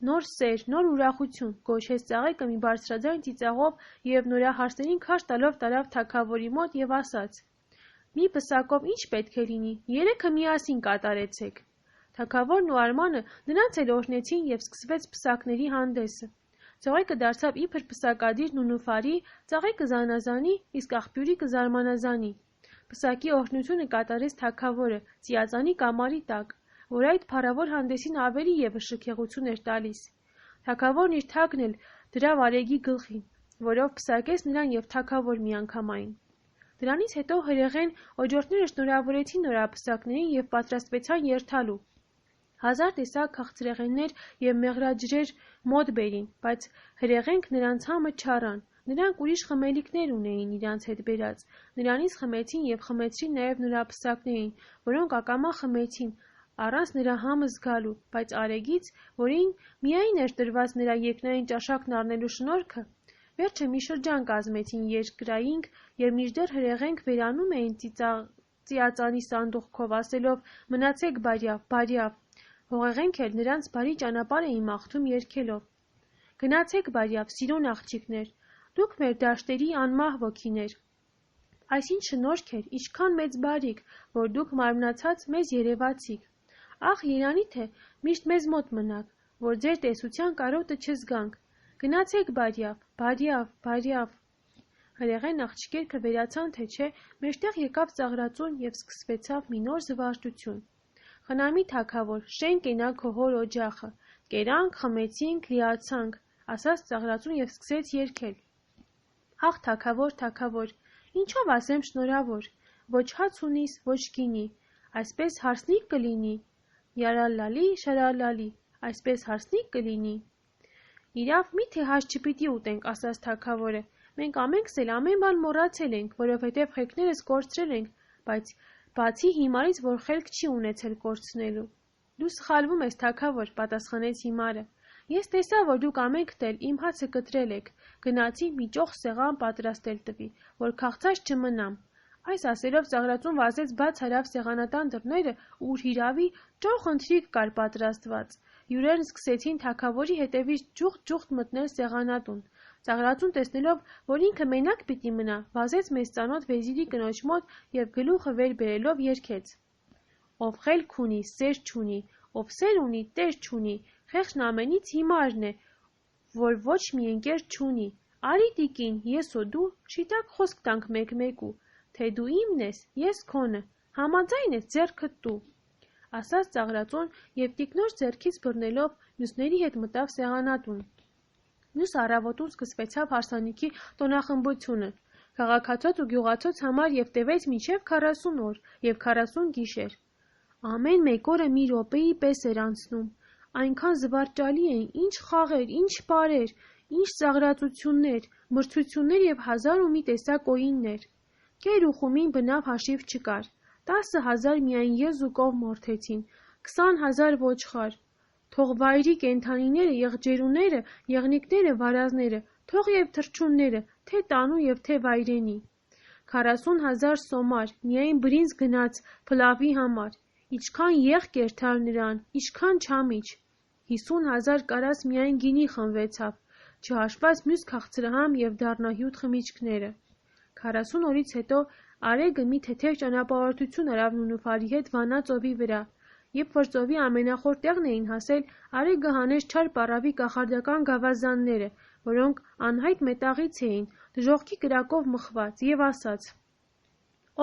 Նոր սեր, նոր ուրախություն, գոչեց ծաղիկը մի բարձրաձայն ծիծաղով և նորահարսերին քաշ տալով տարավ թագավորի մոտ և ասաց. Մի պսակով ինչ պետք է լինի, երեքը միասին կատարեցեք։ Թագավորն ու Արմանը նրանց էլ օրհնեցին և սկսվեց պսակների հանդեսը։ Ծաղիկը դարձավ իբր պսակադիր Նունուֆարի, ծաղիկը Զանազանի, իսկ աղբյուրիկը Զարմանազանի։ Պսակի օրհնությունը կատարեց թագավորը ծիածանի կամարի տակ, որ այդ փառավոր հանդեսին ավելի ևս շքեղություն էր տալիս։ Թագավորն իր թագն էլ դրավ Արեգի գլխին, որով պսակեց նրան և թագավոր միանգամայն։ Դրանից հետո հրեղեն օջորդները շնորհավորեցին նորապսակներին և պատրաստվեցան երթալու։ Հազար տեսակ քաղցրեղեններ և մեղրաջրեր մոտ բերին, բայց հրեղենք նրանց համը չառան, նրանք ուրիշ խմելիքներ ունեին իրանց հետ բերած, նրանից խմեցին և խմեցրին նաև նորապսակներին, որոնք ակամա խմեցին, առանց նրա համը զգալու, բայց Արեգից, որին միայն էր տրված նրա երկնային ճաշակն առնելու շնորհքը, վերջը մի շրջան կազմեցին երկրայինք և մինչդեռ հրեղենք վերանում էին ծիածանի սանդուղքով, ասելով մնացեք բարյավ, բարյավ, հողեղենք էլ նրանց բարի ճանապարհ էին մաղթում երգելով. Գնացեք բարյավ, սիրուն աղջիկներ, դուք մեր դաշտերի անմահ ոգիներ, այսինչ շնորհք էր, ինչքան մեծ բարիք, որ դուք մարմնացած մեզ երևացիք, ախ երանի թե միշտ մեզ մոտ մնաք, որ ձեր տեսության կարոտը չզգանք, գնացեք բարյավ, բարյավ, բարյավ, հրեղեն աղջիկերքը վերացան թե չէ, մեջտեղ եկավ ծաղրածուն և սկսվեցավ մի նոր զվարճություն, խնամի թագավոր, շեն կենա քո հոր օջախը, կերանք, խմեցինք, լիացանք, ասաց ծաղրածուն և սկսեց երգել. Ախ թագավոր, թագավոր, ինչով ասեմ շնորհավոր, ոչ հաց ունիս, ոչ գինի, այսպես հարսնիք կլինի, յարալալի, շարալալի, այսպես հարսնիք կլինի։ Իրավ, միթե հաց չպիտի ուտենք, ասաց թագավորը, մենք ամենքս էլ ամեն բան մոռացել ենք, որովհետև խելքներս կորցրել ենք, բայց բացի հիմարից, որ խելք չի ունեցել կորցնելու։ Դու սխալվում ես, թագավոր, պատասխանեց հիմարը։ Ես տեսա, որ դուք ամենքդ էլ իմ հացը կտրել եք, գնացի մի ճոխ սեղան պատրաստել տվի, որ քաղցած չմնամ։ Այս ասելով ծաղրածուն վազեց բաց արավ սեղանատան դռները, ուր հիրավի ճոխ ընթրիք կար պատրաստված։ Հյուրերն սկսեցին թագավորի հետևից ջուղթ-ջուղթ մտնել սեղանատուն։ Ծաղրածուն տեսնելով, որ ինքը մենակ պիտի մնա, վազեց մեծ ծանոթ վեզիրի կնոջ մոտ և գլուխը վեր բերելով երգեց. Ով խելք ունի, սեր չունի, ով սեր ունի, տեր չունի, խեղճն ամենից հիմարն է, որ ոչ մի ընկեր չունի։ Արի տիկին, ես ու դու շիտակ խոսք տանք մեկ-մեկու, թե դու իմն ես, ես քոնը, համաձայն ես ձեռքդ տու։ Ասաց ծաղրածուն և տիկնոջ ձեռքից բռնելով մյուսների հետ մտավ սեղանատուն։ Մյուս առավոտում սկսվեցավ հարսանիքի տոնախմբությունը։ Քաղաքացոց ու գյուղացոց համար և տևեց մինչև 40 օր և 40 գիշեր։ Ամեն մեկ օրը մի րոպեի պես էր անցնում։ Այնքան զվարճալի էին, ինչ խաղեր, ինչ պարեր, ինչ ծաղրածություններ, մրցություններ և հազար ու մի տեսակ օիններ։ Կեր ու խումին բնավ հաշիվ չկար։ 10,000 միայն եզ ու կով մորթեցին, 20,000 ոչխար, թող վայրի կենդանիները, եղջերուները, եղնիկները, վարազները, թող և թռչունները, թե տանու և թե վայրենի։ 40,000 սոմար, միայն բրինձ գնաց փլավի համար, իչքան եղք էր թալ նրան, իչքան չամիչ, 50,000 կարաս միայն գինի խմվեցավ, չհաշված մյուս քաղցրահամ և դառնահյութ խմիչքները։ 40 օրից հետո Արեգը մի թեթև ճանապարհորդություն արավ Նունուֆարի հետ Վանա ծովի վրա, երբ որ ծովի ամենախոր տեղն էին հասել, Արեգը հանեց չար պառավի կախարդական գավազանները, որոնք անհայտ մետաղից էին, դժոխքի կրակով մխված, և ասաց.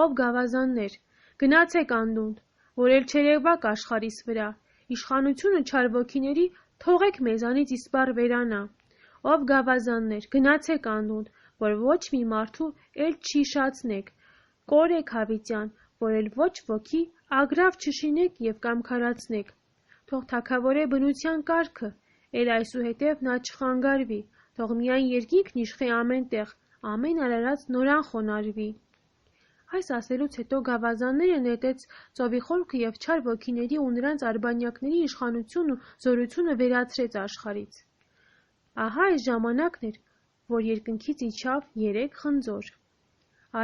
«Ով գավազաններ, գնացեք անդունդ, որ էլ չերևաք աշխարհիս վրա, իշխանությունը չար ոգիների թողեք մեզանից իսպառ վերանա։ Ով գավազաններ, գնացեք անդունդ, որ ոչ մի մարդու էլ չի շացնեք, կորեք հավիտյան, որ էլ ոչ ոքի ագրավ չշինեք և կամքարացնեք։ Թող թագավորե բնության կարգը, էլ այսուհետև նա չխանգարվի, թող միայն երկինքն իշխի ամեն տեղ, ամեն արարած նորան խոնարհվի»։ Այս ասելուց հետո գավազանները նետեց ծովի խորքը և չար ոգիների ու նրանց արբանյակների իշխանությունն ու զորությունը վերացրեց աշխարհից։ Ահա այս ժամանակն էր, որ երկնքից իջավ 3 խնձոր։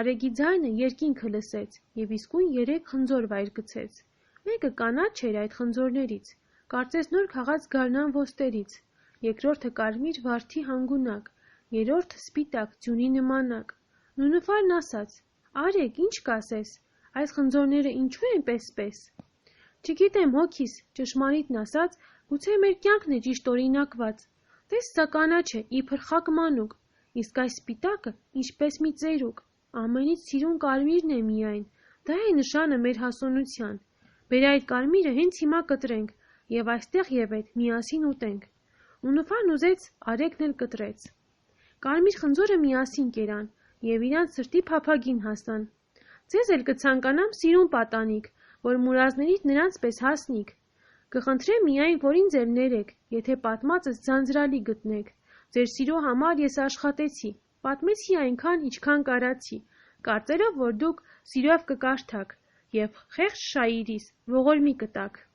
Արեգի ձայնը երկինքը լսեց և իսկույն 3 խնձոր վայր գցեց։ Մեկը կանաչ էր այդ խնձորներից, կարծես նոր քաղած գարնան ոսկերից, երկրորդը կարմիր վարդի հանգունակ, երրորդը սպիտակ ձյունի նմանակ։ Նունուֆարն ասաց. «Արեգ, ինչ կասես, այս խնձորները ինչու են պես-պես»։ «Չգիտեմ, հոգիս, ճշմարիտն ասած, գուցե մեր կյանքն է ճիշտ օրինակված։ Տես սա կանաչ է, իբր խակ մանուկ, իսկ այս սպիտակը ինչպես մի ծերուկ, ամենից սիրուն կարմիրն է միայն, դա է նշանը մեր հասունության։ Բեր այդ կարմիրը հենց հիմա կտրենք և այստեղ և էդ միասին ուտենք»։ Նունուֆարն ուզեց, Արեգն էլ կտրեց։ Կարմիր խնձորը միասին կերան և իրանց սրտի փափագին հասան։ «Ձեզ էլ կցանկանամ սիրուն պատանիք, որ մուրազներից նրանց պես հասնիք։ Կխնդրեմ միայն, որ ինձ էլ ներեք, եթե պատմածս ձանձրալի գտնեք։ Ձեր սիրո համար ես աշխատեցի, պատմեցի այնքան, ինչքան կարացի, կարծելով, որ դուք սիրով կկարդաք և խեղճ շաիրիս ողորմի կտաք»։